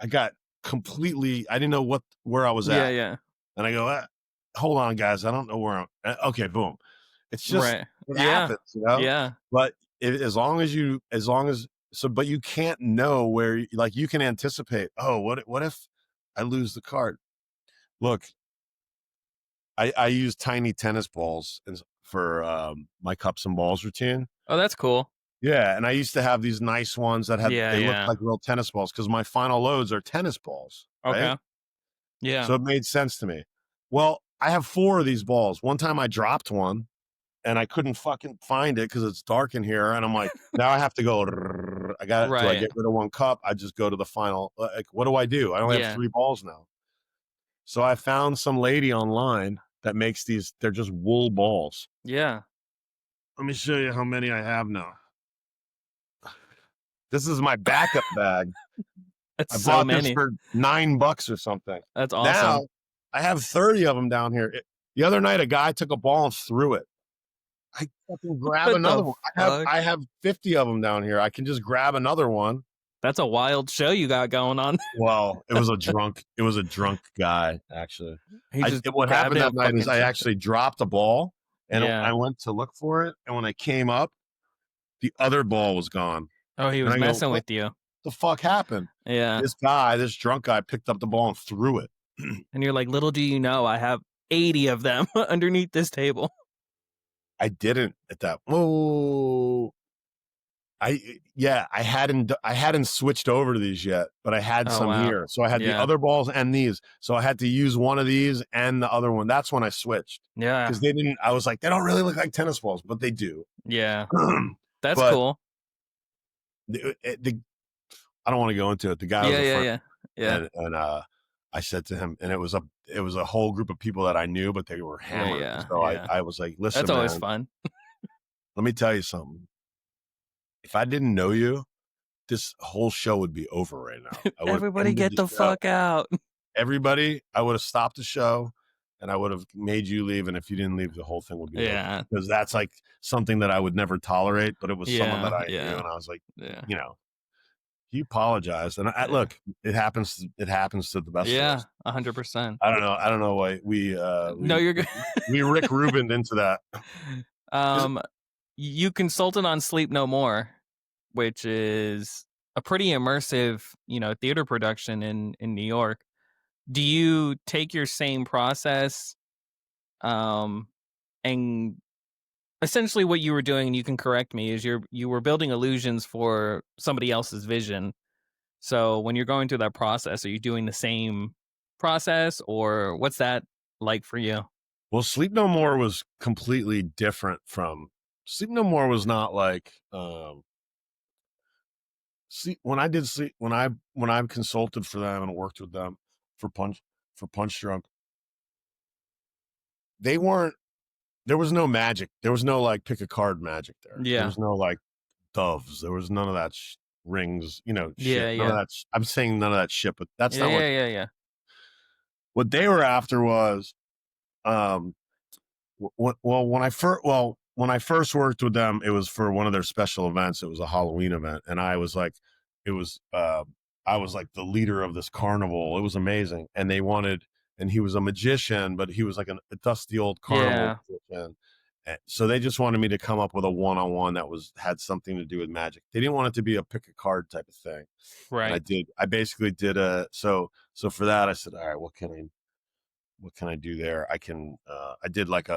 got completely, I didn't know where I was Yeah. at. Yeah. And I go, hold on, guys. I don't know where I'm at. Okay, boom. It's just, Right. it Yeah. happens, you know? Yeah. But but you can't know where, like, you can anticipate, oh, what if I lose the card? Look, I use tiny tennis balls for my cups and balls routine. Oh, that's cool. Yeah, and I used to have these nice ones that Yeah. they looked Yeah. like real tennis balls because my final loads are tennis balls, right? Okay. Yeah. So it made sense to me. Well, I have 4 of these balls. One time I dropped one and I couldn't fucking find it because it's dark in here. And I'm like, now I have to go. Do I Right. get rid of one cup? I just go to the final. Like, what do I do? I only have Yeah. 3 balls now. So I found some lady online that makes these. They're just wool balls. Yeah. Let me show you how many I have now. This is my backup bag. That's I so bought this many. for $9 or something. That's awesome. Now I have 30 of them down here. The other night, a guy took a ball and threw it. I fucking grab What another the one. fuck? I have 50 of them down here. I can just grab another one That's a wild show you got going on. Well, it was a drunk guy, actually. He just What grabbed happened it that and night is fucking I chucked it. actually dropped a ball, and Yeah. I went to look for it, and when I came up, the other ball was gone. Oh, he And was I go, messing "What with you. the fuck happened?" Yeah. This drunk guy picked up the ball and threw it. And you're like, little do you know, I have 80 of them underneath this table. I didn't at that. Whoa. I hadn't switched over to these yet, but I had Oh, some wow. here. So I had the Yeah. other balls and these. So I had to use one of these and the other one. That's when I switched. Yeah. Because they didn't, I was like, they don't really look like tennis balls, but they do. Yeah. That's But cool. the I don't want to go into it. The guy was Yeah. a Yeah. friend, Yeah. Yeah. and I said to him, and it was a whole group of people that I knew, but they were Yeah. hammered. Yeah. So Yeah. I was like, That's listen, always man, fun. let me tell you something. If I didn't know you, this whole show would be over right now. I would have Everybody ended get the the show. fuck out. Everybody, I would have stopped the show, and I would have made you leave. And if you didn't leave, the whole thing would be over. Yeah. Because that's like something that I would never tolerate. But it was someone that Yeah. I knew, Yeah. and I was like, Yeah. you know, he apologized, and Yeah. look, it happens. It happens to the best of Yeah. us. 100%. I don't know. I don't know why No, you're good. we Rick Rubin into that. um, you consulted on Sleep No More, which is a pretty immersive, theater production in New York. Do you take your same process, um, and essentially what you were doing, and you can correct me, is you were building illusions for somebody else's vision. So when you're going through that process, are you doing the same process, or what's that like for you? Well, Sleep No More was completely different from Sleep No More was not like see when I did sleep when I consulted for them and worked with them for Punch Drunk, they weren't there was no magic. There was no like pick a card magic there. There Yeah. was no like doves. There was none of that rings, Yeah, shit. None of yeah. that. I'm saying none of that shit, but that's Yeah, not yeah, yeah, yeah. what they were after was um when I first worked with them, it was for one of their special events. It was a Halloween event, and I was like, it was I was like the leader of this carnival. It was amazing, and and he was a magician, but he was like a dusty old carnival Yeah, magician. So they just wanted me to come up with a one-on-one that had something to do with magic. They didn't want it to be a pick a card type of thing, and right. I basically did so for that I said, all right, what can I do there? I did like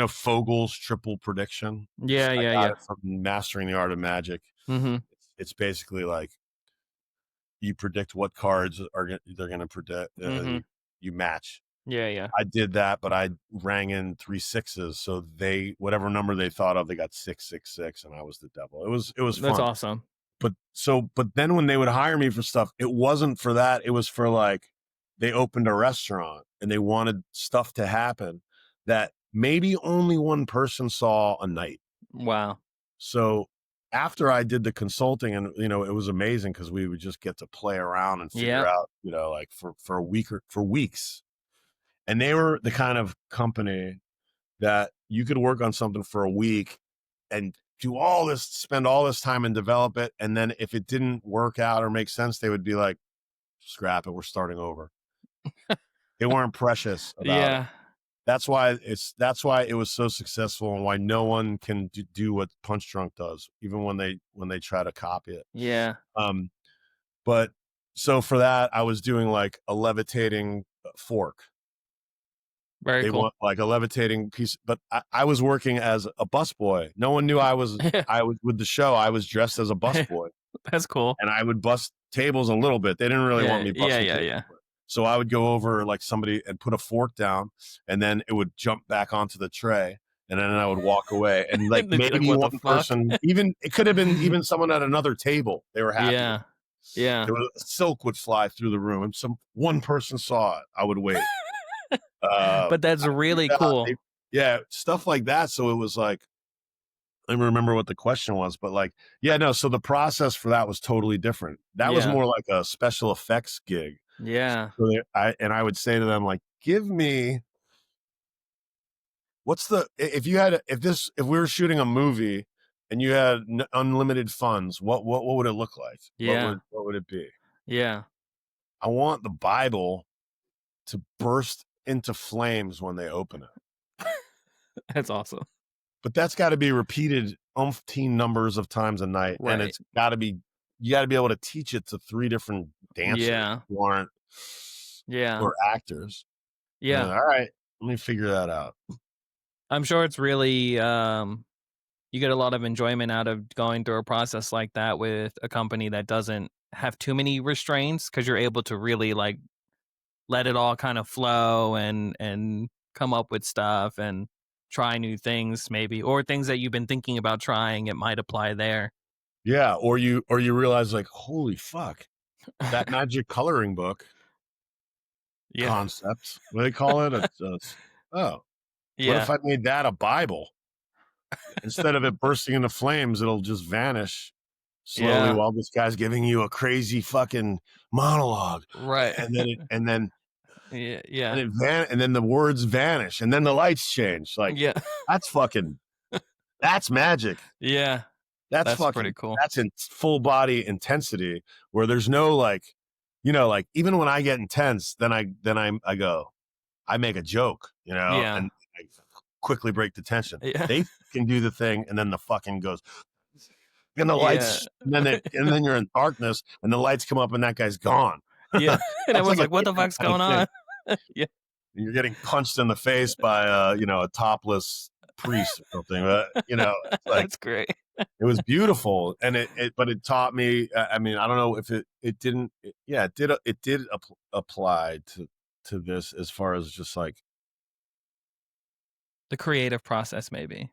Fogel's triple prediction. Yeah, I yeah, got yeah. it from Mastering the Art of Magic. Mhm. It's basically like you predict what cards they're going to predict, and Mhm. you match. Yeah, yeah. I did that, but I rang in 3 sixes, so whatever number they thought of, they got 666, and I was the devil. It was That's fun. awesome. But then when they would hire me for stuff, it wasn't for that. It was for like they opened a restaurant and they wanted stuff to happen that maybe only one person saw a night. Wow. So after I did the consulting, and it was amazing because we would just get to play around and figure Yep. out, like for a week or for weeks. And they were the kind of company that you could work on something for a week and spend all this time and develop it. And then if it didn't work out or make sense, they would be like, scrap it, we're starting over. They weren't precious about it. Yeah. That's why it was so successful, and why no one can do what Punch Drunk does, even when they try to copy it. Yeah. Um, but so for that, I was doing like a levitating fork. Very They cool. want like a levitating piece, but I was working as a busboy. No one knew I was with the show. I was dressed as a busboy, That's cool. and I would bust tables a little bit. They didn't really want Yeah, me yeah, busting yeah, tables. yeah. So I would go over like somebody and put a fork down, and then it would jump back onto the tray, and then I would walk away. And like And they'd be like, maybe "What the one fuck?" person, even it could have been even someone at another table. They were happy with Yeah. Yeah. it. Silk would fly through the room, and one person saw it. I would wait. But that's I really figured out cool. yeah, stuff like that. So it was like I don't remember what the question was, but like, yeah, no. So the process for that was totally different. That was Yeah. more like a special effects gig. Yeah. So I would say to them like, give me if we were shooting a movie and you had unlimited funds, what would it look like? Yeah. What would it be? Yeah. I want the Bible to burst into flames when they open it. That's awesome. But that's got to be repeated umpteen numbers of times a night, and Right. it's got to be you got to be able to teach it to 3 different dancers Yeah. who aren't Yeah. or actors. And Yeah. all right, let me figure that out. I'm sure it's really you get a lot of enjoyment out of going through a process like that with a company that doesn't have too many restraints, because you're able to really like let it all kind of flow and come up with stuff and try new things, maybe, or things that you've been thinking about trying, it might apply there. Yeah, or you realize like, holy fuck, that magic coloring book Yeah. concept. What do they call it? Oh, what if Yeah. I made that a Bible? Instead of it bursting into flames, it'll just vanish slowly Yeah. while this guy's giving you a crazy fucking monologue. Right. And then Yeah. Yeah. and then the words vanish and then the lights change. Like Yeah. that's fucking that's magic. Yeah. That's That's pretty fucking cool. that's in full body intensity where there's no like, like even when I get intense, I go, I make a joke, Yeah. and I quickly break the tension. Yeah. They can do the thing, and then the fucking goes, and the Yeah. lights, and then you're in darkness, and the lights come up, and that guy's gone. Yeah. And That's everyone's like a like, what the different fuck's kind of going thing. on? Yeah. You're getting punched in the face by a topless priest or something. It's like That's great. it was beautiful, and but it taught me. I mean, I don't know if it didn't. Yeah, it did apply to this as far as just like The creative process, maybe.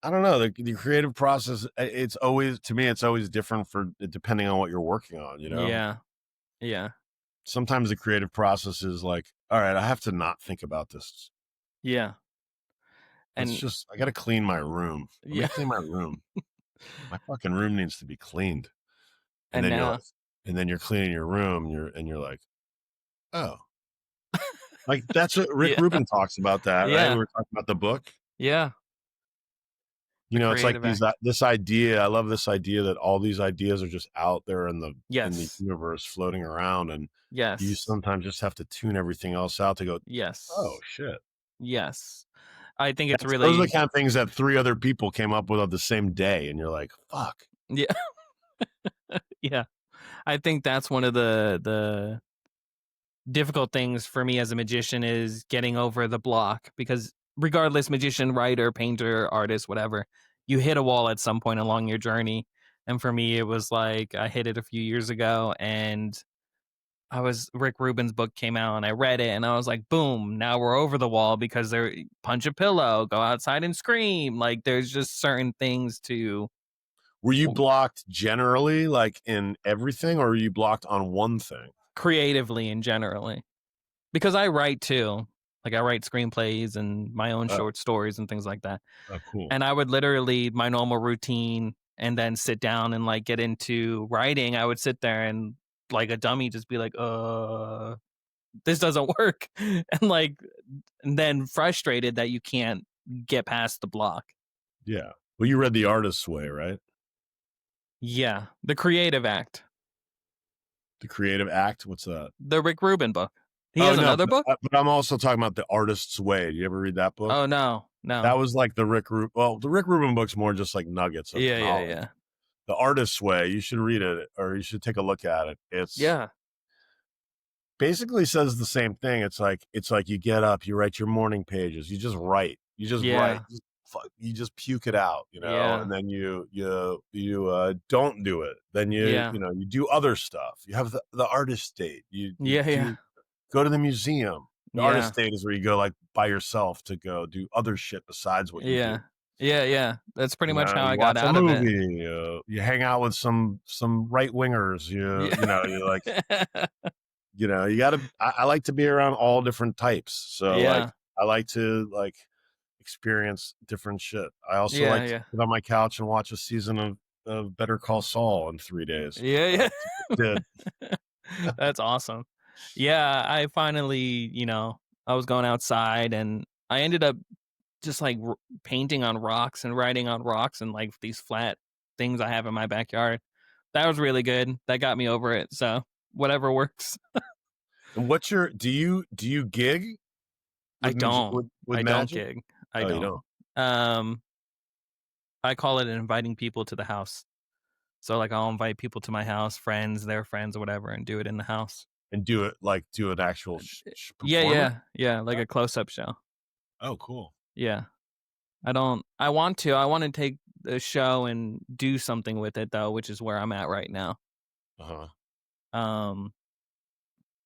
I don't know the creative process. It's always to me. It's always different for depending on what you're working on. Yeah. Yeah. Sometimes the creative process is like, all right, I have to not think about this. Yeah. And I got to clean my room. Let me yeah. clean my room. My fucking room needs to be cleaned. And And then now. you're cleaning your room. You're like, oh, like that's what Rick Yeah. Rubin talks about that, right? We Yeah. were talking about the book. Yeah. The It's like creative act. this idea. I love this idea that all these ideas are just out there in the Yes. universe floating around, and you Yes. sometimes just have to tune everything else out to go, oh Yes. shit. Yes. I think it's Those are the really, kind of things that 3 other people came up with on the same day, and you're like, fuck. yeah. Yeah. I think that's one of the difficult things for me as a magician is getting over the block, because regardless, magician, writer, painter, artist, whatever, you hit a wall at some point along your journey. And for me, it was like I hit it a few years ago, and Rick Rubin's book came out and I read it and I was like, boom, now we're over the wall, because they're punch a pillow, go outside and scream. Like there's just certain things to Were you blocked generally, like in everything, or were you blocked on one thing? creatively and generally, because I write too. Like I write screenplays and my own Oh, short stories and things like that. oh, cool. And I would literally, my normal routine, and then sit down and like get into writing. I would sit there and like a dummy just be like, this doesn't work. And then frustrated that you can't get past the block. Yeah. Well, you read The Artist's Way, right? Yeah. The creative act. The Creative Act. What's that? The Rick Rubin book. He Oh has no, another book? but I'm also talking about The Artist's Way. Do you ever read that book? Oh, no. That No. was like the Rick Rubin book's more just like nuggets of Yeah, yeah, knowledge. yeah. The Artist's Way, you should read it or you should take a look at it. It's Yeah. basically says the same thing. It's like you get up, you write your morning pages, you just write. You just write. Yeah. You just puke it out, Yeah. and then you don't do it. Then Yeah. you do other stuff. You have the artist date. You Yeah, yeah. go to the museum. The Yeah. artist date is where you go like by yourself to go do other shit besides what you do. Yeah. Yeah, yeah. That's pretty much how You I got watch a out of it. movie. You hang out with some right wingers. You like Yeah. you got to. I like to be around all different types. So like Yeah. I like to like experience different shit. I also Yeah, like to yeah. sit on my couch and watch a season of Better Call Saul in 3 days. Yeah, Did yeah. That's awesome. Yeah, I finally, I was going outside and I ended up just like painting on rocks and writing on rocks and like these flat things I have in my backyard. That was really good. That got me over it. So whatever works. And do you gig I with music don't. with I don't magic? gig. I Oh, you don't. don't, Um, I call it inviting people to the house. So like I'll invite people to my house, friends, their friends, or whatever, and do it in the house. and do it like do an actual Yeah, performance. yeah, yeah. Like a close up show. Oh, cool. Yeah. I don't. I want to. I want to take the show and do something with it though, which is where I'm at right now. Uh huh. Um,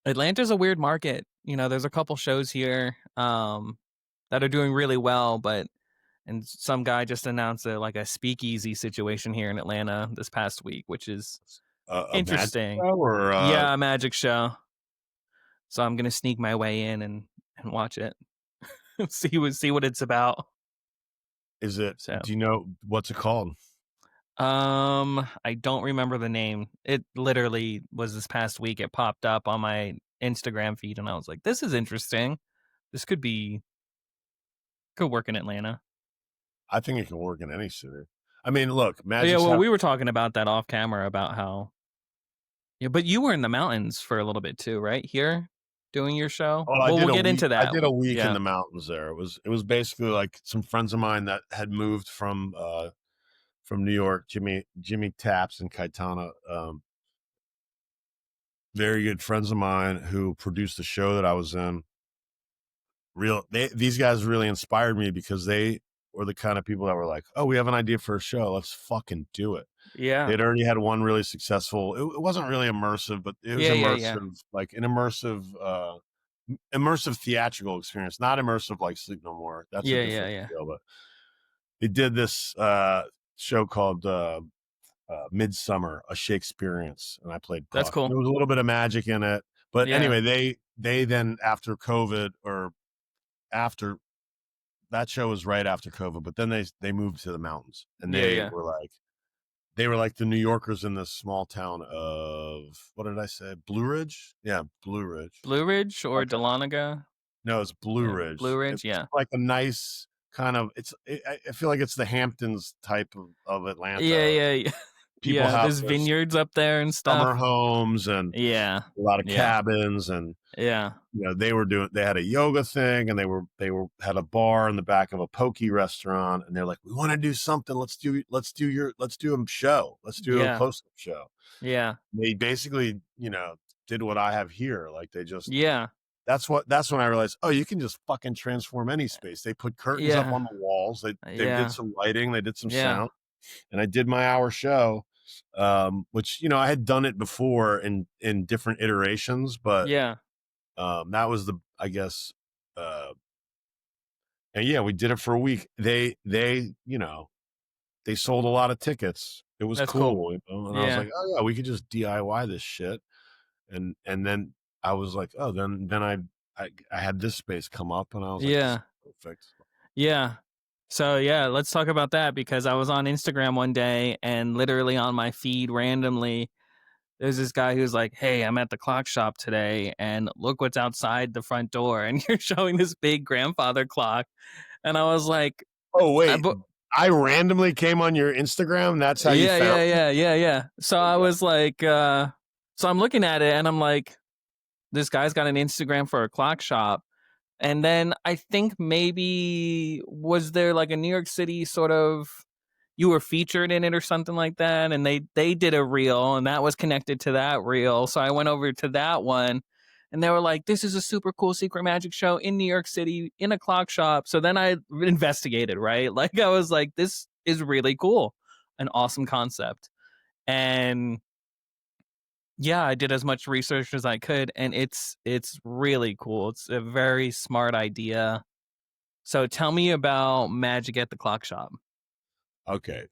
Atlanta's a weird market. You know, there's a couple shows here that are doing really well, but and some guy just announced like a speakeasy situation here in Atlanta this past week, which is A magic interesting. show or Yeah, a magic show. So I'm gonna sneak my way in and watch it, see what it's about. is it? So Do you know what's it called? I don't remember the name. It literally was this past week. It popped up on my Instagram feed, and I was like, "This is interesting. This could work in Atlanta." I think it can work in any city. I mean, look, Oh, yeah, Magic's well, have. we were talking about that off camera about how yeah, but you were in the mountains for a little bit too, right? Here doing your show. Oh, Well, we'll get into I that. did a week in Yeah, the mountains there. It was basically like some friends of mine that had moved from New York, Jimmy Taps and Kaitana, very good friends of mine who produced the show that I was in. These guys really inspired me because they were the kind of people that were like, "Oh, we have an idea for a show. Let's fucking do it." yeah, They'd already had one really successful. It wasn't really immersive, but it was yeah, yeah, yeah, immersive, like an immersive theatrical experience, not immersive like Sleep No More. That's a yeah, yeah, different yeah. deal. But they did this show called Midsummer, a Shakespeareance, and I played That's Puck. cool. There was a little bit of magic in it, but Yeah, anyway, they then after COVID or after that show was right after COVID, but then they moved to the mountains and yeah, yeah. they were like the New Yorkers in this small town of what did I say? Blue Ridge? Yeah, Blue Ridge. Blue Ridge or Okay. Dahlonega? No, it's Blue Yeah, Blue Ridge. Ridge. It's Yeah, like a nice kind of I feel like it's the Hamptons type of yeah, Atlanta. yeah, yeah. People Yeah, have there's their vineyards up there and summer stuff. homes and Yeah, a lot of yeah, cabins and yeah, they had a yoga thing and they had a bar in the back of a poke restaurant and they're like, we want to do something. Let's do a show. Let's do a yeah, close up show. yeah, They basically, did what I have here. Like they just yeah, that's when I realized, oh, you can just fucking transform any space. They put curtains up yeah, on the walls. They did yeah, some lighting, they did some yeah, sound, and I did my hour show. Which I had done it before in different iterations, but yeah. that was the I guess and yeah, we did it for a week. They sold a lot of tickets. It was That's cool. cool, and I was Yeah, like, oh yeah, we could just DIY this shit. And then I was like, oh, then I had this space come up, and I was like, this is yeah, perfect. yeah. So yeah, let's talk about that because I was on Instagram one day and literally on my feed randomly, there's this guy who's like, "Hey, I'm at the clock shop today, and look what's outside the front door." And you're showing this big grandfather clock, and I was like, Oh I, wait, bu- I randomly came on your Instagram. That's how you Yeah, found yeah, me. yeah, yeah, yeah. So I Okay. was like, so I'm looking at it and I'm like, this guy's got an Instagram for a clock shop. And then I think maybe was there like a New York City sort of you were featured in it or something like that, and they did a reel and that was connected to that reel. So I went over to that one and they were like, this is a super cool secret magic show in New York City in a clock shop. So then I investigated, right? Like I was like, this is really cool. An awesome concept. And yeah, I did as much research as I could, and it's really cool. It's a very smart idea. So tell me about Magic at the Clock Shop. Okay.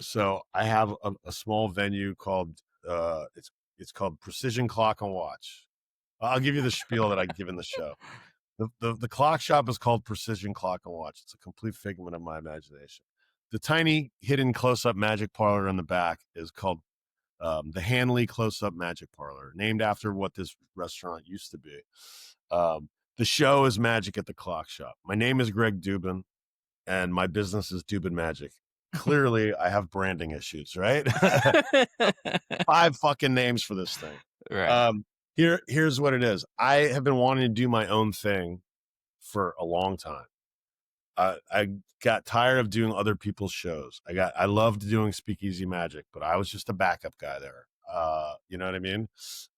So I have a small venue called it's called Precision Clock and Watch. I'll give you the spiel that I give in the show. The clock shop is called Precision Clock and Watch. It's a complete figment of my imagination. The tiny hidden close up magic parlor in the back is called the Hanley Close Up Magic Parlor, named after what this restaurant used to be. The show is Magic at the Clock Shop. My name is Greg Dubin, and my business is Dubin Magic. Clearly, I have branding issues, right? Five fucking names for this thing. Right. Um, here's what it is. I have been wanting to do my own thing for a long time. I got tired of doing other people's shows. I loved doing Speakeasy Magic, but I was just a backup guy there. You know what I mean?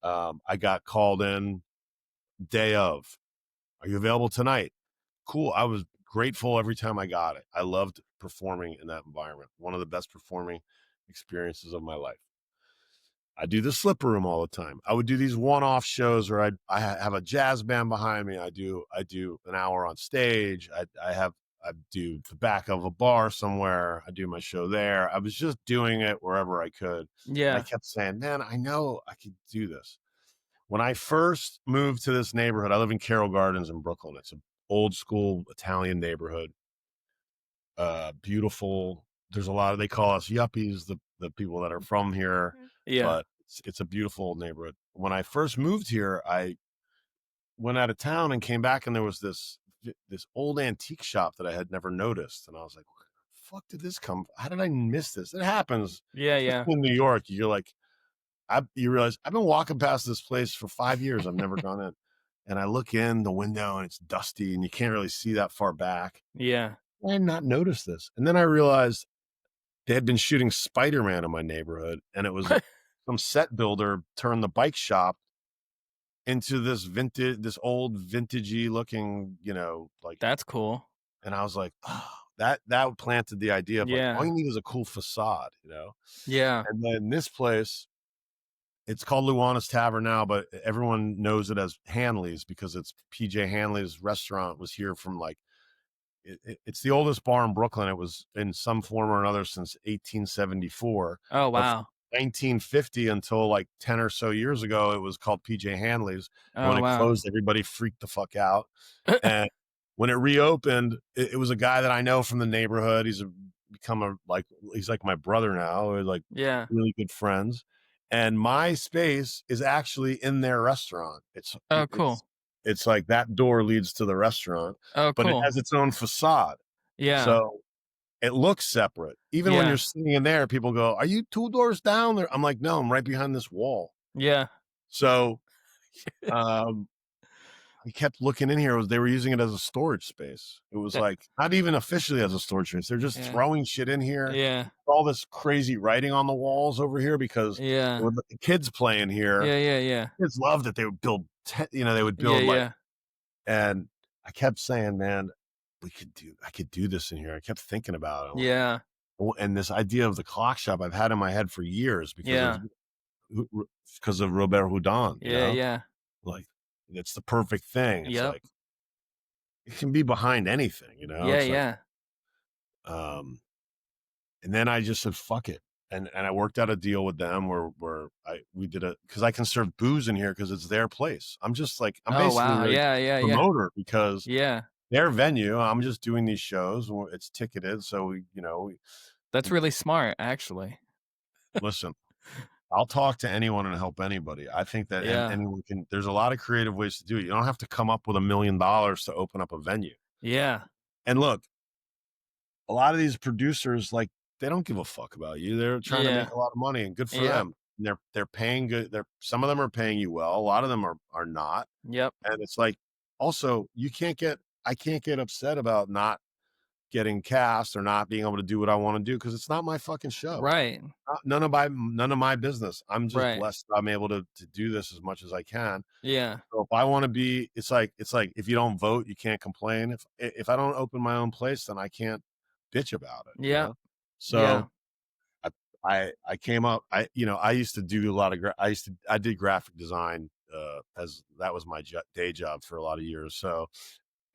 I got called in day of. Are you available tonight? Cool. I was grateful every time I got it. I loved performing in that environment. One of the best performing experiences of my life. I do the Slipper Room all the time. I would do these one-off shows where I have a jazz band behind me. I do an hour on stage. I do the back of a bar somewhere. I do my show there. I was just doing it wherever I could, and I Yeah. kept saying, "Man, I know I could do this." When I first moved to this neighborhood, I live in Carroll Gardens in Brooklyn. It's an old school Italian neighborhood. Beautiful. There's a lot of, they call us yuppies, the people that are from here, Yeah. but it's a beautiful neighborhood. When I first moved here, I went out of town and came back, and there was this old antique shop that I had never noticed, and I was like, "Where the fuck did this come? How did I miss this?" It happens, Yeah, yeah. especially in New York. You're like, you realize I've been walking past this place for 5 years. I've never gone in, and I look in the window and it's dusty, and you can't really see that far back. Yeah. I had not noticed this, and then I realized they had been shooting Spider-Man in my neighborhood, and it was some set builder turned the bike shop into this old vintagey looking, like, That's cool. and I was like, oh, that planted the idea of like, all Yeah. you need is a cool facade. Yeah. And then this place, it's called Luana's Tavern now, but everyone knows it as Hanley's because it's PJ Hanley's restaurant was here from like it's the oldest bar in Brooklyn. It was in some form or another since 1874, Oh, but from wow. 1950 until like 10 or so years ago, it was called PJ Hanley's. And when Oh, it wow. closed, everybody freaked the fuck out. And when it reopened, it was a guy that I know from the neighborhood. He's like my brother now. We're like Yeah. really good friends. And my space is actually in their restaurant. Oh, cool. It's like that door leads to the restaurant, Oh, but it cool. has its own facade. Yeah. So it looks separate. Even when you're Yeah. sitting in there, people go, "Are you two doors down there?" I'm like, "No, I'm right behind this wall." Yeah. So um, I kept looking in here. They were using it as a storage space. It was That like not even officially as a storage space. They're just yeah. throwing shit in here. Yeah. All this crazy writing on the walls over here because there Yeah. were the kids playing here. Yeah, yeah, yeah. Kids loved it. They would build, they would Yeah, build like, yeah. and I kept saying, "Man, I could do this in here." I kept thinking about it. I'm like, Yeah. and this idea of the clock shop I've had in my head for years Yeah. because of Robert Houdin, Yeah, yeah. like it's the perfect thing. It's Yep. like it can be behind anything. Yeah, It's like, yeah. um, and then I just said, fuck it. And I worked out a deal with them where we did because I can serve booze in here because it's their place. I'm Oh, basically wow. their Yeah, yeah, yeah. promoter because Yeah. their venue. I'm just doing these shows. It's ticketed, so That's we really smart, actually. listen. I'll talk to anyone and help anybody. I think that Yeah. anyone can. There's a lot of creative ways to do it. You don't have to come up with $1 million to open up a venue. Yeah. And look, a lot of these producers, like, they don't give a fuck about you. They're trying to make Yeah. a lot of money, and good for Yep. them. And they're paying good. Some of them are paying you well. A lot of them are not. Yep. And it's like, also, I can't get upset about not getting cast or not being able to do what I want to do because it's not my fucking show. Right. None of my business. I'm just Right. blessed that I'm able to do this as much as I can. Yeah. So if I want to be, it's like if you don't vote, you can't complain. If I don't open my own place, then I can't bitch about it. Yep. Yeah. So I I came up. I used to do a lot of I did graphic design as that was my day job for a lot of years. So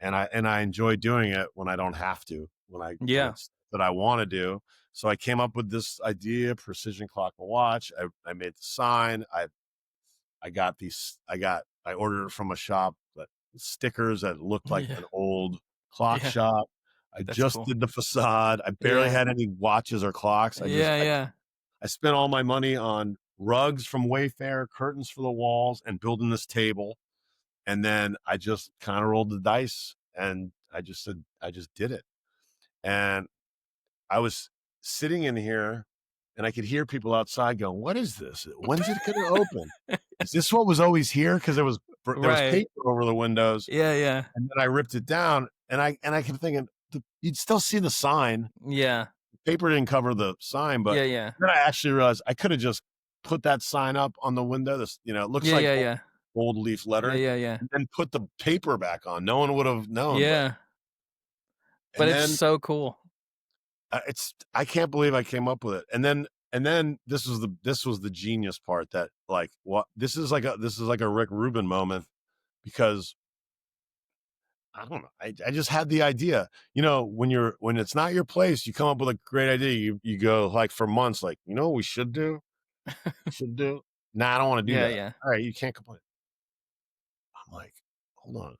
and I enjoy doing it when I don't have to when Yeah. it's that I want to do. So I came up with this idea, precision clock and watch. I made the sign. I ordered it from a shop that stickers that looked like Yeah. an old clock Yeah. shop. I That's just cool. did the facade. I barely Yeah. had any watches or clocks. Yeah, yeah. I spent all my money on rugs from Wayfair, curtains for the walls, and building this table. And then I just kind of rolled the dice and I just did it. And I was sitting in here and I could hear people outside going, "What is this? When's it going to open? Is this what was always here?" Because there was Right. paper over the windows, Yeah, yeah. and then I ripped it down, and I kept thinking you'd still see the sign. Yeah. Paper didn't cover the sign, but Yeah, yeah. then I actually realized I could have just put that sign up on the window. This, it looks Yeah, like yeah, yeah. gold leaf Yeah, lettering, yeah, yeah. and then put the paper back on. No one would have known, but Yeah. But and it's then so cool. I can't believe I came up with it. And then this was the genius part that like what this is like a Rick Rubin moment because I don't know. I just had the idea. When it's not your place, you come up with a great idea. You go like for months, like, what we should do? Should do? Nah, I don't want to do Yeah, that. yeah. All right, you can't complain. I'm like, hold on.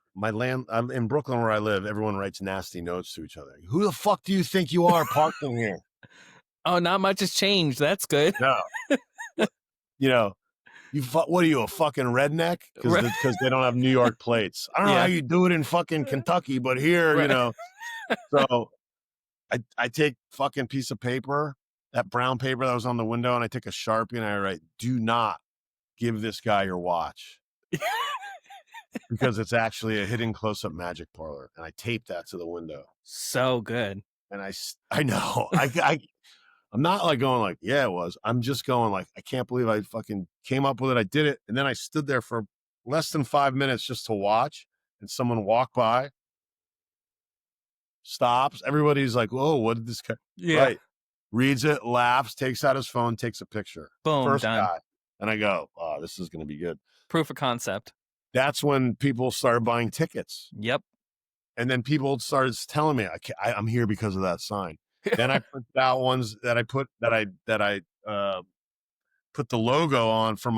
I'm in Brooklyn where I live, everyone writes nasty notes to each other. Who the fuck do you think you are parking here? Oh, not much has changed. That's good. No. You know, what are you, a fucking redneck? Right. Because they don't have New York plates. I don't know how Yeah. you do it in fucking Kentucky, but here, Right. So I take fucking piece of paper, that brown paper that was on the window, and I take a Sharpie and I write, "Do not give this guy your watch because it's actually a hidden close-up magic parlor." And I tape that to the window. So good. And I know I'm not like going like, yeah, it was. I'm just going like, I can't believe I fucking came up with it. I did it. And then I stood there for less than 5 minutes just to watch. And someone walked by, stops. Everybody's like, whoa, what did this guy? Yeah. Right. Reads it, laughs, takes out his phone, takes a picture. Boom, First done. guy. And I go, oh, this is going to be good. Proof of concept. That's when people started buying tickets. Yep. And then people started telling me, I'm here because of that sign. Then I put out ones that I put the logo on for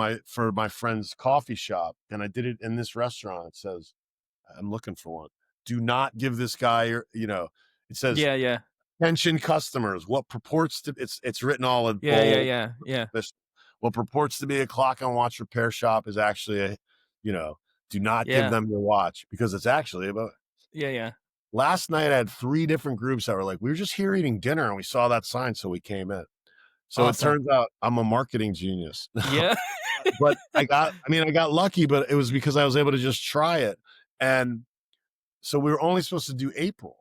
my friend's coffee shop, and I did it in this restaurant. It says, I'm looking for one. Do not give this guy it says, Yeah, yeah. attention customers, what purports to it's written all in Yeah, yeah, bold. yeah. Yeah. What purports to be a clock and watch repair shop is actually do not give Yeah. them your watch because it's actually about. Yeah, yeah. Last night I had 3 different groups that were like, we were just here eating dinner and we saw that sign, so we came in. So it Awesome. turns out I'm a marketing genius. Yeah. But I got lucky, but it was because I was able to just try it. And so we were only supposed to do April.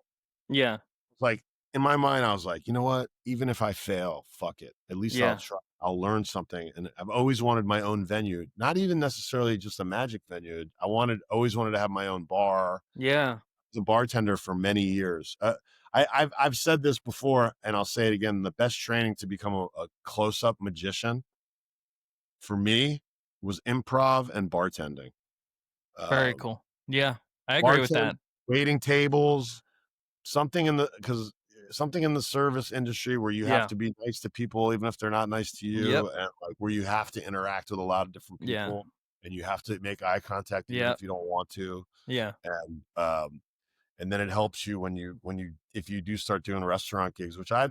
Yeah. Like in my mind, I was like, you know what? Even if I fail, fuck it. At least I'll Yeah. try. I'll learn something. And I've always wanted my own venue, not even necessarily just a magic venue. Always wanted to have my own bar. Yeah. A bartender for many years. I've said this before, and I'll say it again. The best training to become a close-up magician for me was improv and bartending. Very Um, cool. Yeah. I agree with Bartend, that. waiting tables, something in the service industry where you have Yeah. to be nice to people even if they're not nice to Yep. you, and like where you have to interact with a lot of different Yeah. people, and you have to make eye contact even Yep. if you don't want to, Yeah. and then it helps you when you if you do start doing restaurant gigs, which I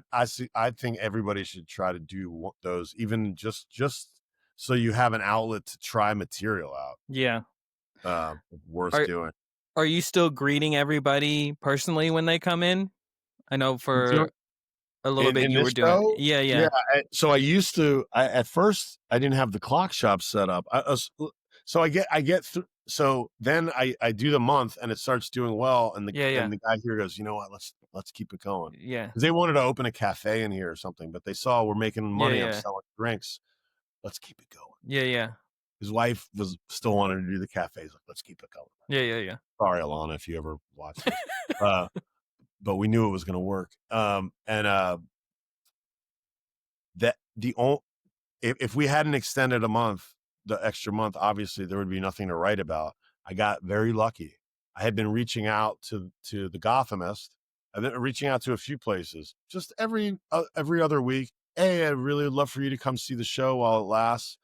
think everybody should try to do those, even just so you have an outlet to try material out. Yeah. Worth Are doing. are you still greeting everybody personally when they come in? I know Do- for a little bit in you this were doing. show, Yeah, yeah. yeah. So I used to. At first I didn't have the clock shop set up. So I get through. So then I do the month and it starts doing well, and Yeah, yeah. the guy here goes, you know what, let's keep it going. Yeah. Because they wanted to open a cafe in here or something, but they saw we're making Yeah, money. I'm yeah. selling drinks. Let's keep it going. Yeah, yeah. His wife was still wanting to do the cafe. He's like, let's keep it going. Yeah, yeah, yeah. Sorry, Alana, if you ever watch this. uh, but we knew it was going to work. And that the only if we hadn't extended a month, the extra month, obviously there would be nothing to write about. I got very lucky. I had been reaching out to the Gothamist. I've been reaching out to a few places, just every other week. Hey, I'd really love for you to come see the show while it lasts.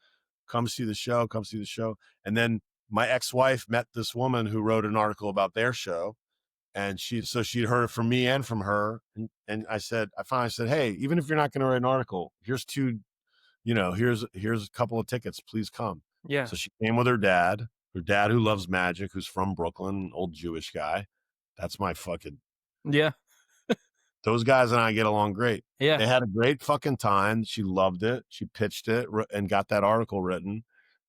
Come see the show. Come see the show. And then my ex-wife met this woman who wrote an article about their show, and she'd heard it from me and from her. And I finally said, hey, even if you're not going to write an article, here's two, here's a couple of tickets, please come. Yeah. So she came with her dad, Her dad, who loves magic, who's from Brooklyn, old Jewish guy. That's my fucking. Yeah. Those guys and I get along great. Yeah. They had a great fucking time. She loved it. She pitched it and got that article written.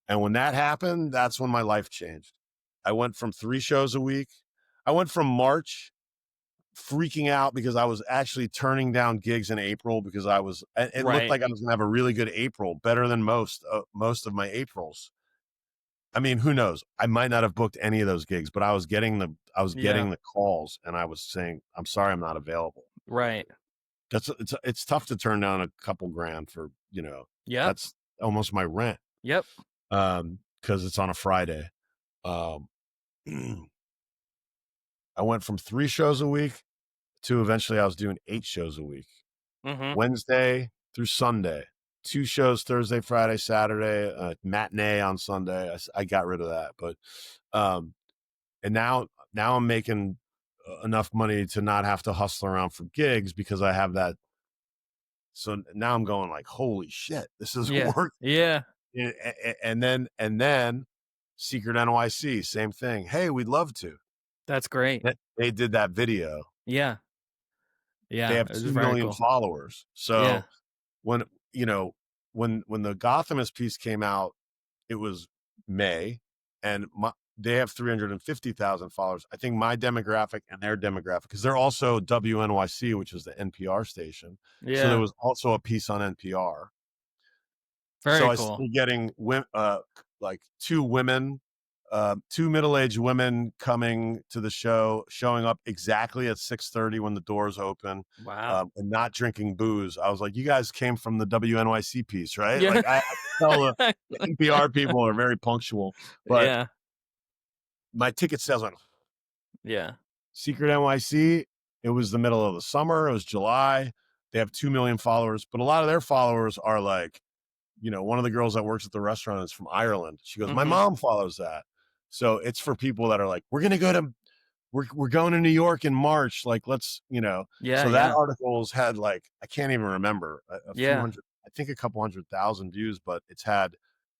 And when that happened, that's when my life changed. I went from 3 shows a week. I went from March freaking out because I was actually turning down gigs in April because it looked Right. like I was gonna have a really good April, better than most of my Aprils. I mean, who knows? I might not have booked any of those gigs, but I was getting Yeah. the calls and I was saying, I'm sorry, I'm not available. Right. It's tough to turn down a couple grand for, Yep. that's almost my rent. Yep. Because it's on a Friday. Um, I went from 3 shows a week to eventually I was doing 8 shows a week, Mhm. Wednesday through Sunday, 2 shows Thursday, Friday, Saturday, matinee on Sunday. I got rid of that, but and now I'm making enough money to not have to hustle around for gigs because I have that. So now I'm going like, holy shit, this is Yeah. worth. Yeah. And then Secret NYC, same thing. Hey, we'd love to. That's great. They did that video. Yeah. They Yeah. have It was 2 very million cool. followers. Yeah. So when when the Gothamist piece came out, it was May, and they have 350,000 followers. I think my demographic and their demographic, because they're also WNYC, which is the NPR station. So there Yeah. was also a piece on NPR. So Very I cool. started getting like 2 middle-aged women coming to the show, showing up exactly at 6:30 when the doors open, Wow. and not drinking booze. I was like, "You guys came from the WNYC piece, right?" Yeah. Like I tell the NPR people are very punctual, but Yeah. my ticket sales went Yeah. Secret NYC. It was the middle of the summer. It was July. They have 2 million followers, but a lot of their followers are like, one of the girls that works at the restaurant is from Ireland. She goes, my Mhm. mom follows that. So it's for people that are like, we're going to New York in March. Like, Yeah. so that Yeah. article's had like, I can't even remember a few Yeah. hundred, I think a couple 100,000 views, but it's had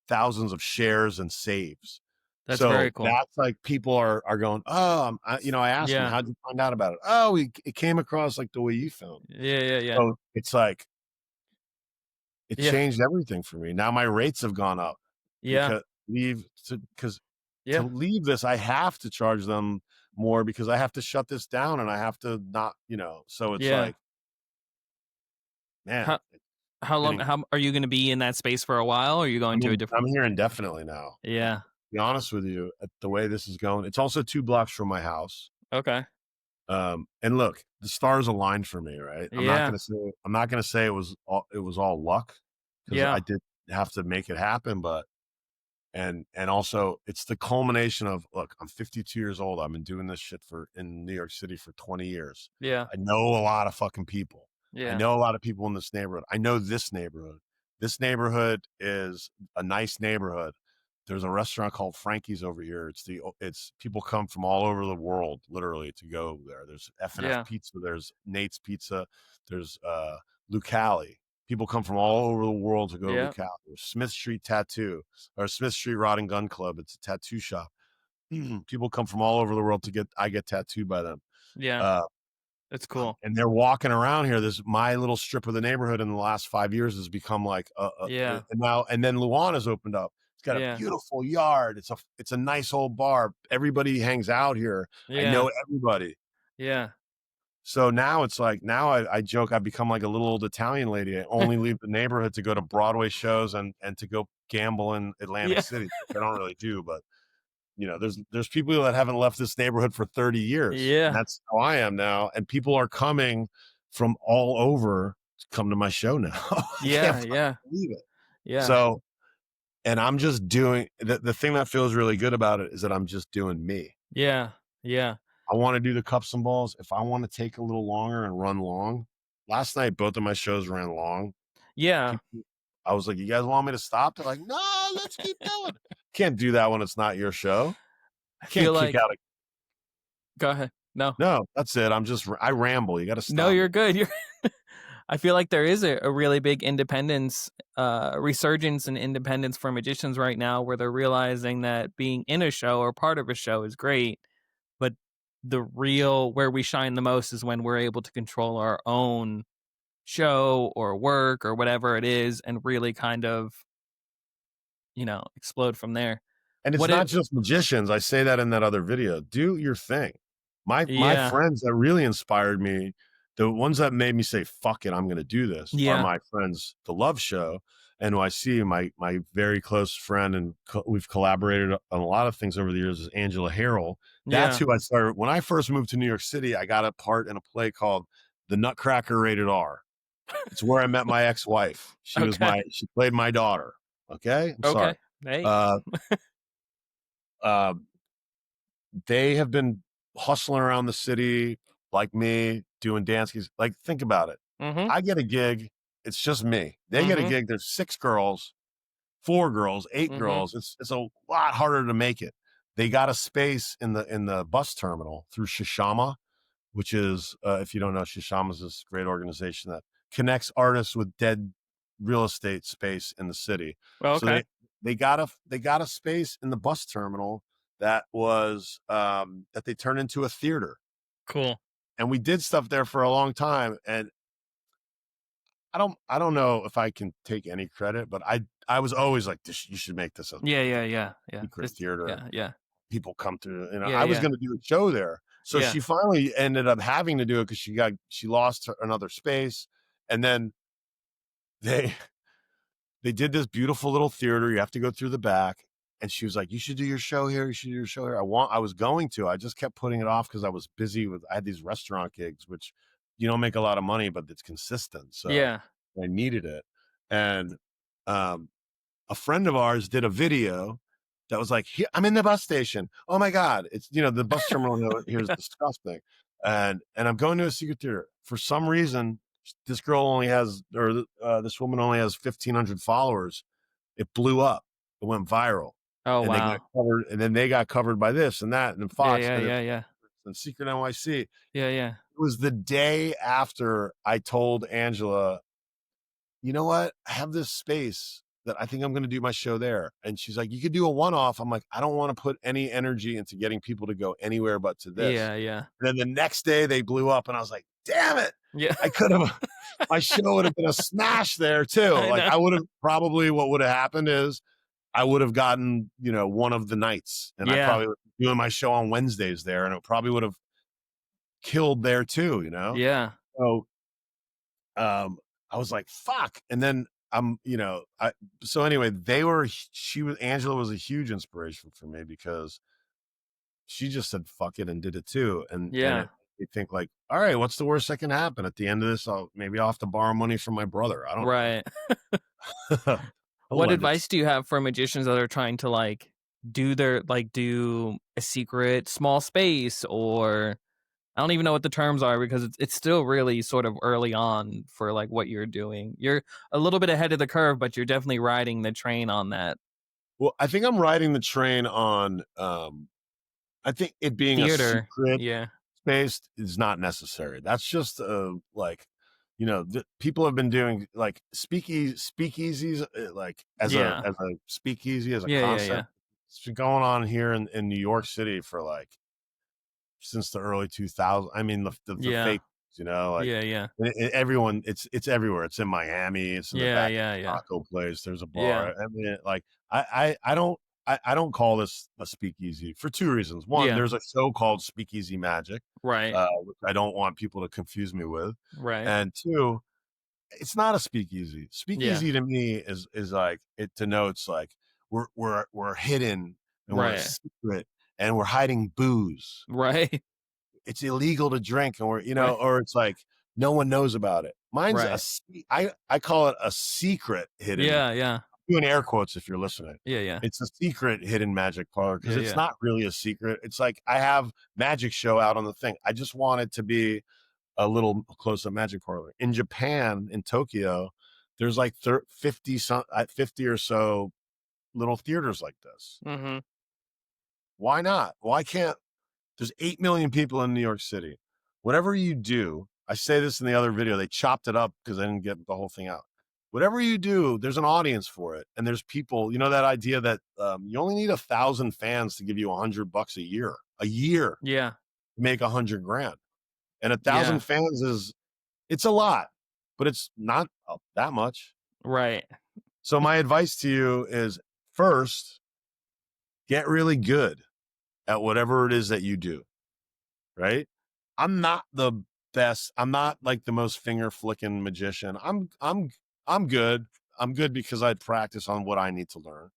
thousands of shares and saves. That's very So cool. that's like people are going, oh, I asked them, Yeah. how'd you find out about it? Oh, it came across like the way you found it. Yeah. Yeah. Yeah. So it's like, it Yeah. changed everything for me. Now my rates have gone up Yeah. because because to Yeah. leave this, I have to charge them more because I have to shut this down and I have to not, so it's Yeah. like, man, How how long getting, how are you gonna be in that space for a while, or are you I going to a mean, I'm different. here indefinitely now. Yeah. To be honest with you, at the way this is going, it's also 2 blocks from my house. Okay. And look, the stars aligned for me, right? Yeah. I'm not gonna say it was all luck because I Yeah. did have to make it happen, but and also it's the culmination of, look, I'm 52 years old. I've been doing this shit in New York City for 20 years. Yeah. I know a lot of fucking people. I Yeah. know a lot of people in this neighborhood. I know this neighborhood. This neighborhood is a nice neighborhood. There's a restaurant called Frankie's over here. It's people come from all over the world literally to go there. There's F&F Yeah. Pizza, there's Nate's Pizza, there's Lucali. People come from all over the world to go to Yeah. Lucali. There's Smith Street Tattoo or Smith Street Rod and Gun Club. It's a tattoo shop. People come from all over the world I get tattooed by them. Yeah. Uh, It's cool. and they're walking around here. My little strip of the neighborhood in the last 5 years has become like Yeah. and then Luan has opened up. It's got a Yeah. beautiful yard. It's a nice old bar. Everybody hangs out here. I Yeah. know everybody. Yeah. So now it's like, now I joke I've become like a little old Italian lady. I only leave the neighborhood to go to Broadway shows and to go gamble in Atlantic Yeah. City, which I don't really do, but there's people that haven't left this neighborhood for 30 years. And Yeah. that's how I am now. And people are coming from all over to come to my show now. I can't Yeah. fucking Yeah. believe it. Yeah. So, and I'm just doing the thing that feels really good about it is that I'm just doing me. Yeah. Yeah. I want to do the cups and balls. If I want to take a little longer and run long, last night, both of my shows ran long. Yeah. People, I was like, you guys want me to stop? They're like, no, let's keep going. Can't do that when it's not your show. I feel Can't kick like out a. go ahead. No. No, that's it. I ramble. You got to No, stop me. you're good. You're I feel like there is a really big independence, resurgence in independence for magicians right now, where they're realizing that being in a show or part of a show is great, but the real where we shine the most is when we're able to control our own show or work or whatever it is, and really kind of explode from there. And it's What not it? just magicians. I say that in that other video. Do your thing. My Yeah, friends that really inspired me, the ones that made me say, "Fuck it, I'm gonna do this," are yeah, my friends, The Love Show, NYC. My very close friend, and we've collaborated on a lot of things over the years, is Angela Harrell. That's yeah. who I started when I first moved to New York City. I got a part in a play called The Nutcracker Rated R. It's where I met my ex-wife. Okay, She played my daughter. Okay? I'm sorry. okay. Hey, Uh, uh, they have been hustling around the city like me, doing dance gigs. Like, think about it. mm-hmm, I get a gig, it's just me. They get a mm-hmm, gig, there's 6 girls, 4 girls, 8 mm-hmm. girls. It's a lot harder to make it. They got a space in the bus terminal through Shishama, which is, if you don't know, Shishama is this great organization that connects artists with dead real estate space in the city. Well, So okay, they got a space in the bus terminal that was that they turned into a theater, cool. and we did stuff there for a long time. And I don't know if I can take any credit, but I was always like, you should make this a Yeah, yeah, yeah, yeah. secret This, theater. yeah, yeah, People come through. yeah, I was yeah, going to do a show there. So yeah. she finally ended up having to do it because she lost another space. And then they they did this beautiful little theater. You have to go through the back. And she was like, "You should do your show here. You should do your show here." I was going to. I just kept putting it off because I was busy with. I had these restaurant gigs, which you don't make a lot of money, but it's consistent. So Yeah. I needed it. And um, a friend of ours did a video that was like, I'm in the bus station. Oh my God. It's, the bus terminal here is disgusting. And I'm going to a secret theater. For some reason, this girl only has, or this woman only has 1,500 followers. It blew up. It went viral. Oh, And they got wow. covered, and then they got covered by this and that, and then Yeah, Fox, yeah, and yeah, yeah, Secret NYC. It yeah, yeah, was the day after I told Angela, you know what? I have this space that I think I'm going to do my show there. And she's like, you could do a one off. I'm like, I don't want to put any energy into getting people to go anywhere but to this. yeah, yeah, And then the next day they blew up, and I was like, damn it. yeah. I could have, my show would have been a smash there too. I Like, know. I would have probably, what would have happened is I would have gotten, one of the nights, and I Yeah, probably would be doing my show on Wednesdays there, and it probably would have killed there too. yeah, So um, I was like, fuck. And then so anyway, Angela was a huge inspiration for me because she just said, fuck it, and did it too. And yeah. you think like, all right, what's the worst that can happen? At the end of this, I'll have to borrow money from my brother. I don't know. Right. I'll What lend it. advice do you have for magicians that are trying to do a secret small space, or I don't even know what the terms are because it's still really sort of early on for like what you're doing. You're a little bit ahead of the curve, but you're definitely riding the train on that Well, I think I'm riding the train on, I think it being a theater. secret Yeah. space is not necessary. That's just like, people have been doing like speakeasies, like Yeah. as a speakeasy as a Yeah, yeah, yeah. concept. It's been going on here in New York City for like since the early 2000s. I mean the Yeah. fake, like Yeah, yeah. everyone. It's everywhere. It's in Miami. It's in the Yeah, back of yeah, the yeah. taco place. There's a bar. Yeah. I mean, like I don't. I don't call this a speakeasy for 2 reasons. One, Yeah. there's a show called Speakeasy Magic, Right. which I don't want people to confuse me with. Right. And two, it's not a speakeasy. Yeah. Speakeasy to me is like it denotes like we're hidden and we're a Right. secret and we're hiding booze. Right. It's illegal to drink, and Right. or it's like no one knows about it. Mine's Right. I call it a secret hidden, Yeah, yeah. doing air quotes if you're listening. Yeah, yeah. It's a secret hidden magic parlor because Yeah, it's yeah. not really a secret. It's like I have magic show out on the thing. I just want it to be a little close up magic parlor. In Japan, in Tokyo, there's like 50 or so little theaters like this. Mhm. Why not? Why can't there's 8 million people in New York City. Whatever you do, I say this in the other video. They chopped it up because I didn't get the whole thing out. Whatever you do, there's an audience for it, and there's people. You know that idea that you only need 1,000 fans to give you $100 a year. A year Yeah. to make 100 grand, and 1,000 Yeah. fans is it's a lot, but it's not that much. Right. So my advice to you is first get really good at whatever it is that you do. Right? I'm not the best. I'm not like the most finger flicking magician. I'm good. I'm good because I practice on what I need to learn.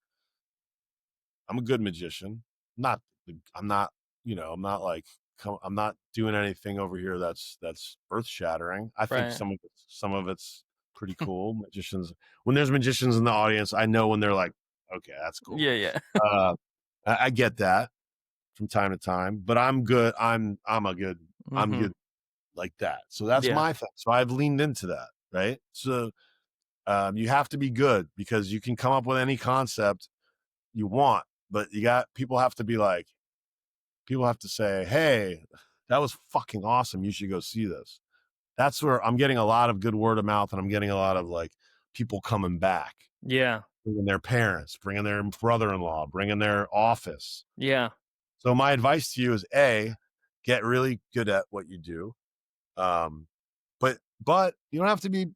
I'm a good magician. Not I'm not, I'm not like I'm not doing anything over here that's earth shattering. I think Right. some of it's pretty cool. Magicians, when there's magicians in the audience, I know when they're like, okay, that's cool. Yeah. Yeah. Uh, I get that from time to time, but I'm good. I'm Mm-hmm. good like that. So that's Yeah. my thing. So I've leaned into that, right? So you have to be good because you can come up with any concept you want, but people have to be like, people have to say, hey, that was fucking awesome. You should go see this. That's where I'm getting a lot of good word of mouth, and I'm getting a lot of like people coming back, Yeah. bringing their parents, bringing their brother-in-law, bringing their office. Yeah. So my advice to you is get really good at what you do. Um, but you don't have to be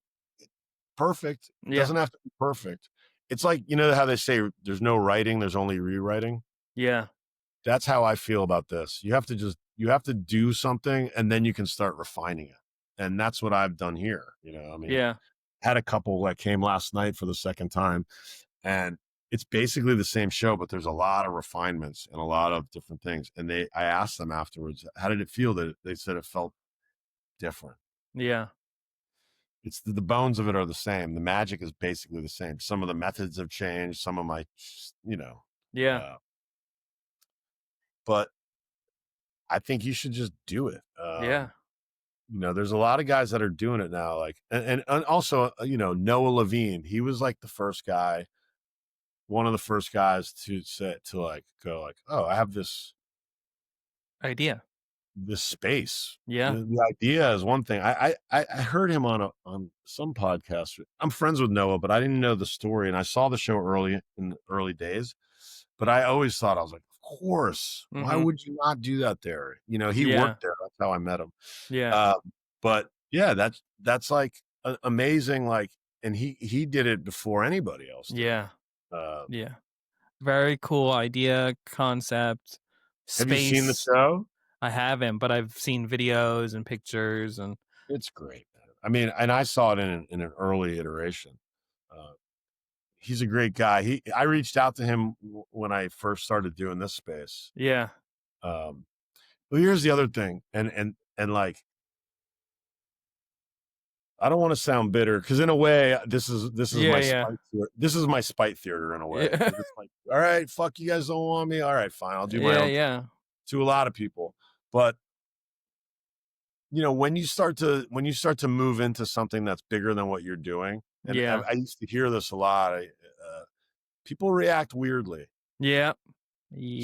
perfect. It Yeah. doesn't have to be perfect. It's like, you know how they say there's no writing, there's only rewriting. Yeah. That's how I feel about this. You have to do something and then you can start refining it. And that's what I've done here. I mean, Yeah. had a couple that came last night for the second time, and it's basically the same show, but there's a lot of refinements and a lot of different things. And I asked them afterwards, how did it feel? They said it felt different. Yeah. It's the bones of it are the same. The magic is basically the same. Some of the methods have changed. Some of my, you know, Yeah. uh, but I think you should just do it. Yeah. There's a lot of guys that are doing it now. Like, and also, Noah Levine, he was like the first guy, one of the first guys to like go like, oh, I have Idea. this space. Yeah. The idea is one thing. I heard him on some podcast. I'm friends with Noah, but I didn't know the story, and I saw the show early in the early days. But I always thought, I was like, of course, why Mm-hmm. would you not do that there? He Yeah. worked there. That's how I met him. Yeah. Uh, but yeah, that's like amazing. Like, and he did it before anybody else did. Yeah. Uh, Yeah. Very cool idea, concept, have you seen the space. show? I haven't, but I've seen videos and pictures and It's great, man. I mean, and I saw it in an early iteration. Uh, he's a great guy. I reached out to him when I first started doing this space. yeah. Um, well, here's the other thing, and like, I don't want to sound bitter because in a way, this is Yeah, my yeah. spite theater. This is my spite theater in a way Yeah. because it's like, all right, fuck, you guys don't want me. All right, fine, I'll do my Yeah, own thing yeah. to a lot of people. But when you start to move into something that's bigger than what you're doing, and Yeah. I used to hear this a lot. People react weirdly. Yeah.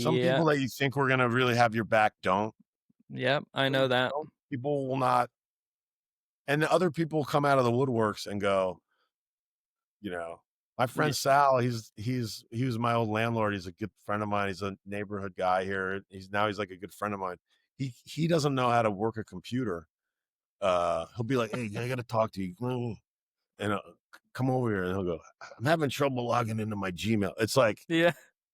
Some Yeah. people that you think were gonna really have your back don't. Yep. I know that. People will not, and the other people come out of the woodworks and go, my Yeah. friend Sal, he was my old landlord. He's a good friend of mine. He's a neighborhood guy here. He's like a good friend of mine. He doesn't know how to work a computer. He'll be like, hey, I got to talk to you. And come over here. And he'll go, I'm having trouble logging into my Gmail. It's like, Yeah.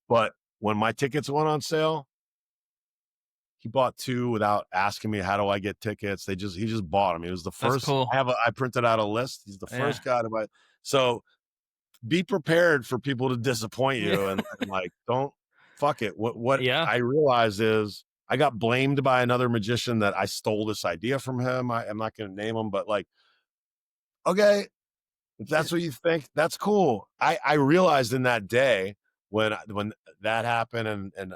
but when my tickets went on sale, he bought two without asking me, how do I get tickets? He just bought them. He was the That's first. cool. I printed out a list. He's the Yeah. first guy to buy. So be prepared for people to disappoint you, Yeah. and like, don't fuck it. What Yeah. I realized is I got blamed by another magician that I stole this idea from him. I'm not going to name him, but like, okay, if that's what you think, that's cool. I realized in that day when that happened and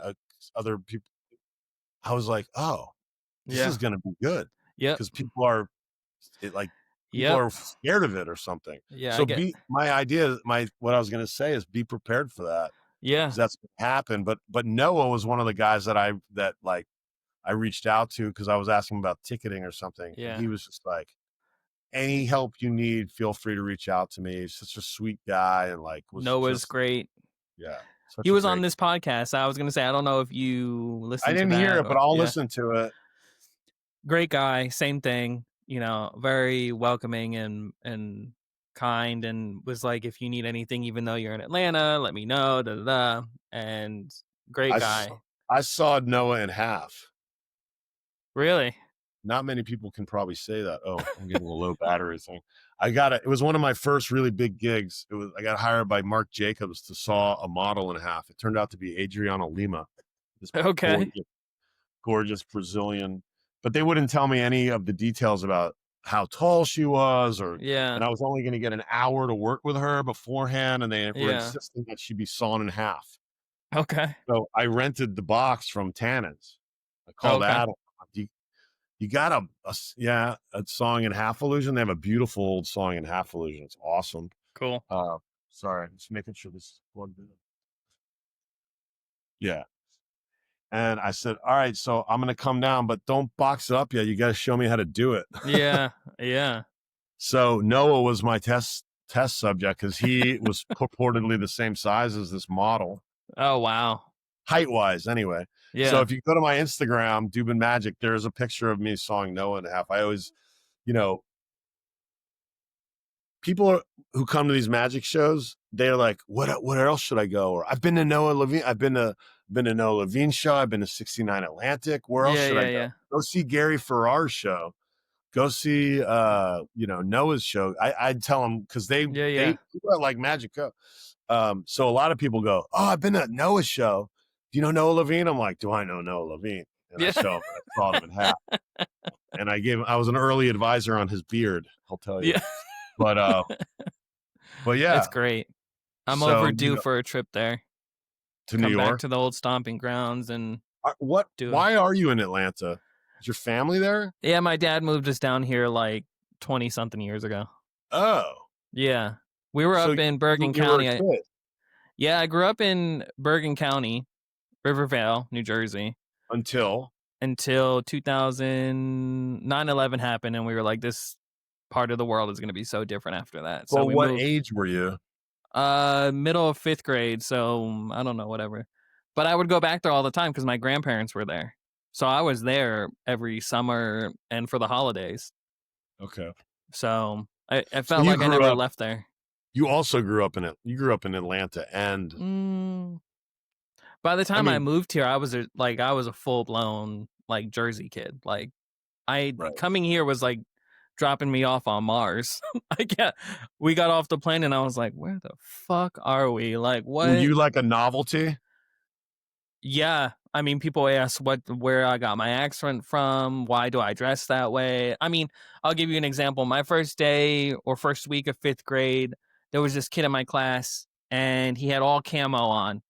other people, I was like, oh, this Yeah. is going to be good Yep. because people Yep. are scared of it or something. Yeah, I So get what I was going to say is be prepared for that yeah. because that's what happened. But Noah was one of the guys that I reached out to because I was asking about ticketing or something, and Yeah. he was just like, "Any help you need, feel free to reach out to me." He's such a sweet guy, and like was Noah's just great. yeah, He such a was on great. this podcast. I was gonna say I don't know if you I listened to didn't hear that it, but or I'll yeah. listen to it. Great guy, same thing, very welcoming and kind, and was like, if you need anything, even though you're in Atlanta, let me know. Da da da. And great I guy. saw, I saw Noah in half. Really? Not many people can probably say that. Oh, I'm getting a low battery thing. I got it. It was one of my first really big gigs. I got hired by Marc Jacobs to saw a model in half. It turned out to be Adriana Lima, this Okay. gorgeous, gorgeous Brazilian. But they wouldn't tell me any of the details about how tall she was, and Yeah. I was only going to get an hour to work with her beforehand, and they were Yeah. insisting that she be sawn in half. Okay. So I rented the box from Tannins. I called Okay. Adam. You got a song and half illusion. They have a beautiful old song and half illusion. It's awesome. Cool. Sorry, just making sure this is plugged in. Yeah. And I said, all right, so I'm gonna come down, but don't box it up yet. You got to show me how to do it. Yeah. Yeah. So Noah was my test subject because he was purportedly the same size as this model, Oh wow. height wise, anyway. So Yeah. if you go to my Instagram, Dubin Magic, there's a picture of me sawing Noah in half. I always, you know, people who come to these magic shows, they're like, what else should I go? Or I've been to Noah Levine. I've been to Noah Levine's show. I've been to 69 Atlantic. Where else Yeah. should I Yeah. go? Yeah. Go see Gary Farrar's show. Go see Noah's show. I'd tell them because Yeah. they Yeah. people that like magic go. So a lot of people go, oh, I've been to Noah's show. Do you know Noah Levine? I'm like, do I know Noah Levine? And I Yeah. show him. I saw him in half, and I was an early advisor on his beard. I'll tell you. Yeah. But It's yeah. great. I'm So overdue for a trip there. to New Come back York. to the old stomping grounds and What? do it. Why are you in Atlanta? Is your family there? Yeah, my dad moved us down here like 20 something years ago. Oh, Yeah. We were so up in Bergen you were a County. kid Yeah, I grew up in Bergen County, Rivervale, New Jersey, until. until 2000 9/11 happened, and we were like, this part of the world is going to be so different after that. So Well, we what moved age were you? middle of 5th grade, so I don't know, whatever. But I would go back there all the time because my grandparents were there. So I was there every summer and for the holidays. Okay. So I So felt like I never left there. You also grew up in it. You grew up in Atlanta, and Mm. By the I time I mean, moved here, I was a full blown like Jersey kid. Like I right. coming here was like dropping me off on Mars. We got off the plane and I was like, where the fuck are we? Like Were what? you like a novelty? Yeah. I mean, people ask where I got my accent from. Why do I dress that way? I mean, I'll give you an example. My first day or first week of 5th grade, there was this kid in my class and he had all camo on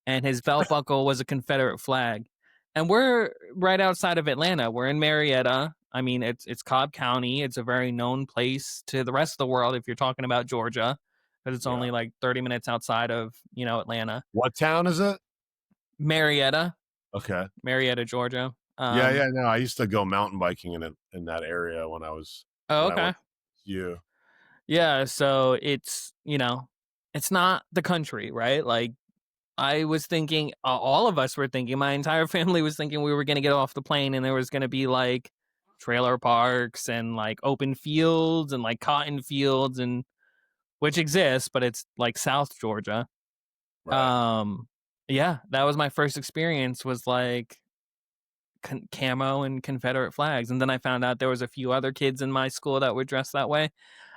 and his belt buckle was a Confederate flag. And we're right outside of Atlanta. We're in Marietta. I mean, it's Cobb County. It's a very known place to the rest of the world if you're talking about Georgia, because it's Yeah. only like 30 minutes outside of, Atlanta. What town is it? Marietta, Okay. Marietta, Georgia. Yeah, yeah. No, I used to go mountain biking in that area Oh, when I okay. went. You. Yeah, so it's not the country, right? Like I was thinking, all of us were thinking, my entire family was thinking we were going to get off the plane and there was going to be like trailer parks and like open fields and like cotton fields and which exists, but it's like South Georgia. Right. Um, yeah, that was my first experience was like camo and Confederate flags. And then I found out there was a few other kids in my school that were dressed that way.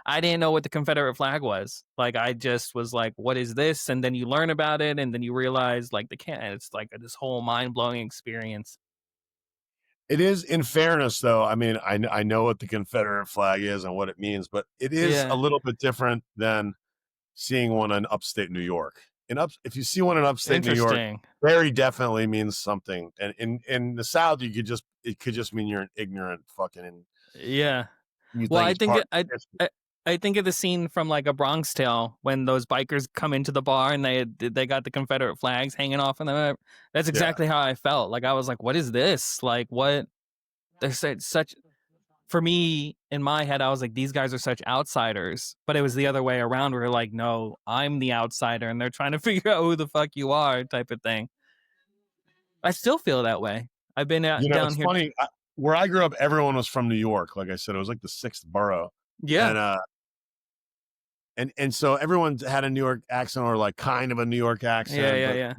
I didn't know what the Confederate flag was. Like I just was like, "What is this?" And then you learn about it, and then you realize like it's like this whole mind blowing experience. It is, in fairness, though. I mean, I know what the Confederate flag is and what it means, but it is a Yeah, little bit different than seeing one in upstate New York. If you see one in upstate New York, interesting. very definitely means something. And in the South, it could just mean you're an ignorant fucking, and Yeah. you Well, think I it's think part it, of history. I think of the scene from like A Bronx Tale when those bikers come into the bar and they got the Confederate flags hanging off of them. That's Yeah. exactly how I felt. Like I was like, what is this? Like what? There's such for me in my head. I was like, these guys are such outsiders. But it was the other way around. Where like, no, I'm the outsider, and they're trying to figure out who the fuck you are, type of thing. I still feel that way. I've been You know, down it's here. funny. Where I grew up, everyone was from New York. Like I said, it was like the sixth borough, Yeah, and and so everyone had a New York accent or like kind of a New York yeah, accent, yeah, but yeah,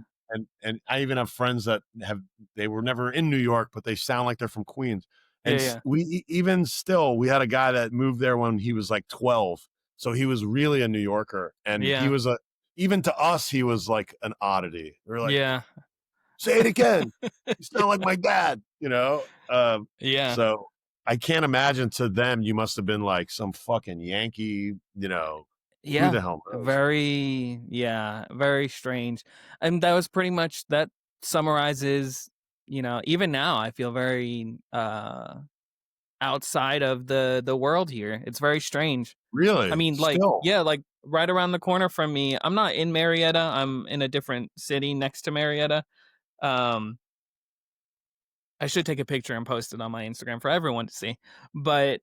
and I even have friends that have they were never in New York, but they sound like they're from Queens. yeah, And yeah, even still, we had a guy that moved there when he was like 12, so he was really a New Yorker, and he yeah, was a even to us he was like an oddity. We were like, yeah, say it again, you sound like my dad, you know. yeah. So I can't imagine to them you must have been like some fucking Yankee, you know. Who Yeah, the hell knows? very, yeah, very strange. And that was pretty much that summarizes, even now I feel very outside of the world here. It's very strange. I Really? mean, like, Still? yeah, like right around the corner from me. I'm not in Marietta. I'm in a different city next to Marietta. Um I should take a picture and post it on my Instagram for everyone to see. But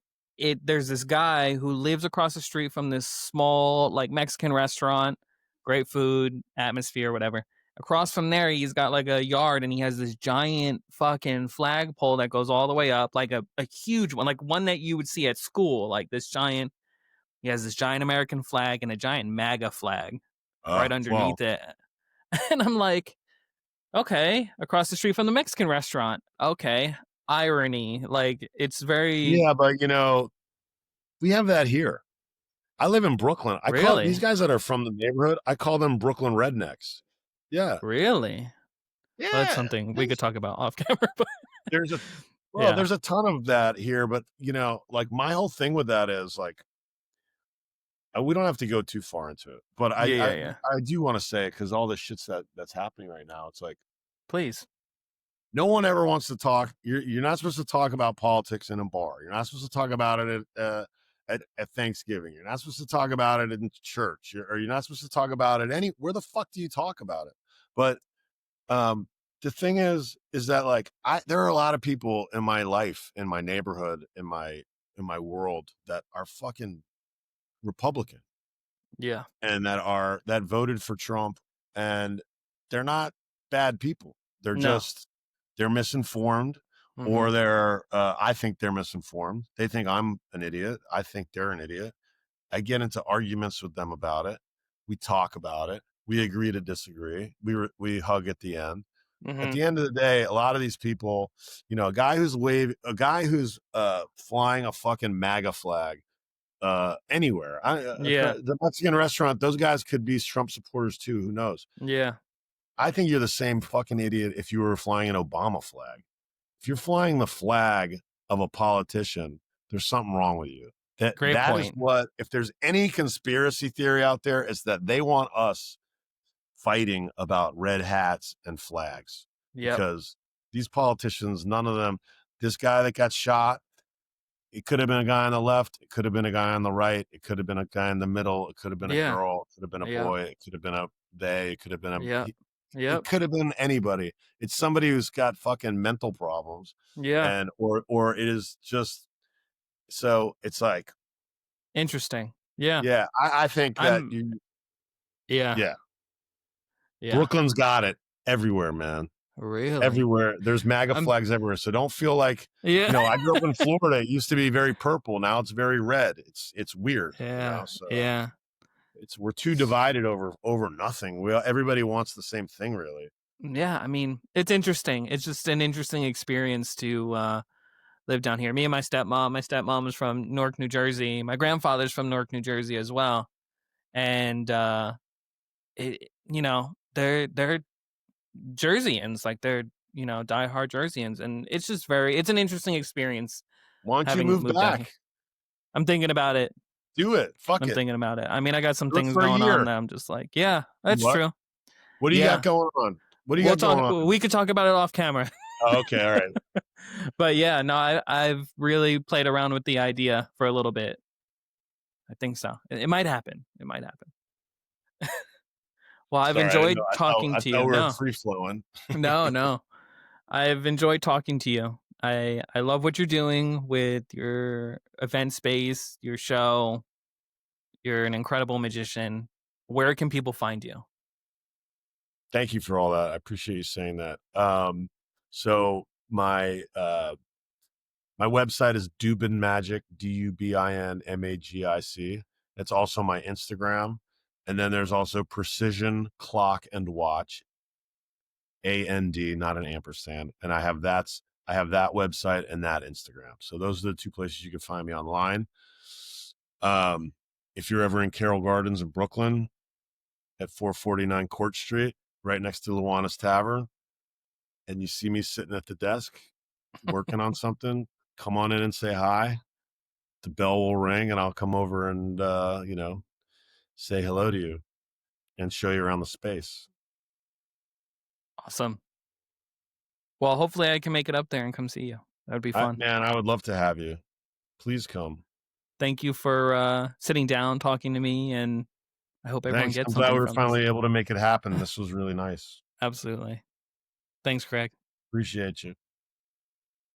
there's this guy who lives across the street from this small like Mexican restaurant, great food, atmosphere, whatever. Across from there, he's got like a yard and he has this giant fucking flagpole that goes all the way up, like a huge one, like one that you would see at school, like this giant. He has this giant American flag and a giant MAGA flag right Well, underneath it. And I'm like, okay, across the street from the Mexican restaurant. Okay, irony. Like it's very yeah, but you know, we have that here. I live in Brooklyn. I call these really, guys that are from the neighborhood, I call them Brooklyn rednecks. Yeah. really. Well, that's Yeah. something we could talk about off camera. But There's a yeah, there's a ton of that here, but you know, like my whole thing with that is like we don't have to go too far into it, but yeah, yeah, yeah. I do want to say it because all the shit's that's happening right now. It's like Please. no one ever wants to talk. You're not supposed to talk about politics in a bar. You're not supposed to talk about it at Thanksgiving. You're not supposed to talk about it in church, or you're not supposed to talk about it any. Where the fuck do you talk about it? But um, the thing is that like there are a lot of people in my life, in my neighborhood, in my world that are fucking Republican Yeah. and that voted for Trump, and they're not bad people. They're No. just they're misinformed, Mm-hmm. or they're I think they're misinformed. They think I'm an idiot. I think they're an idiot. I get into arguments with them about it. We talk about it. We agree to disagree. We hug at the end. At Mm-hmm. the end of the day, a lot of these people, you know, a guy who's flying a fucking MAGA flag anywhere. Yeah. The Mexican restaurant, those guys could be Trump supporters too. Who knows? Yeah. I think you're the same fucking idiot if you were flying an Obama flag. If you're flying the flag of a politician, there's something wrong with you. Great That is point. what, if there's any conspiracy theory out there, it's that they want us fighting about red hats and flags Yep. because these politicians, none of them, this guy that got shot, it could have been a guy on the left. It could have been a guy on the right. It could have been a guy in the middle. It could have been a Yeah. girl. It could have been a Yep. boy. It could have been a they. It could have been Yep. it Yep. could have been anybody. It's somebody who's got fucking mental problems, Yeah. and or it is just so it's like Interesting. Yeah. yeah. I think that I'm you yeah. yeah. Yeah. Brooklyn's got it everywhere, man. Really. Everywhere. There's MAGA I'm flags everywhere. So don't feel like, you yeah. know, I grew up in Florida. It used to be very purple. Now it's very red. It's weird, you know. Yeah. So Yeah. it's we're too divided over nothing. Everybody wants the same thing, really. Yeah, I mean, it's interesting. It's just an interesting experience to live down here. Me and my stepmom is from Newark, New Jersey. My grandfather's from Newark, New Jersey as well. And they're Jerseyans, like they're, diehard Jerseyans, and it's just it's an interesting experience Why don't you having move moved down here. back? I'm thinking about it. Do it. Fuck I'm it. thinking about it. I mean, I got some Do it things for a going on year. that I'm just like, yeah, that's What? true. What do you got Yeah. going on? What do you We'll got talk going on? we could talk about it off camera. Oh, okay, all right. But yeah, no, I've really played around with the idea for a little bit. I think so. It might happen. It might happen. Well, I've Sorry, I didn't know. enjoyed talking I to thought you. we were No, free flowing. no, no. I've enjoyed talking to you. I love what you're doing with your event space, your show. You're an incredible magician. Where can people find you? Thank you for all that. I appreciate you saying that. So my website is Dubin Magic, DUBINMAGIC. It's also my Instagram. And then there's also Precision Clock and Watch, AND, not an ampersand. And I have that website and that Instagram. So those are the two places you can find me online. If you're ever in Carroll Gardens in Brooklyn at 449 Court Street, right next to Luana's Tavern, and you see me sitting at the desk working on something, come on in and say hi. The bell will ring and I'll come over and, say hello to you and show you around the space. Awesome. Well, hopefully I can make it up there and come see you. That would be fun. Man, I would love to have you. Please come. Thank you for sitting down, talking to me, and I hope everyone Thanks. gets I'm glad something we were from this. finally able to make it happen. This was really nice. Absolutely. Thanks, Greg. Appreciate you.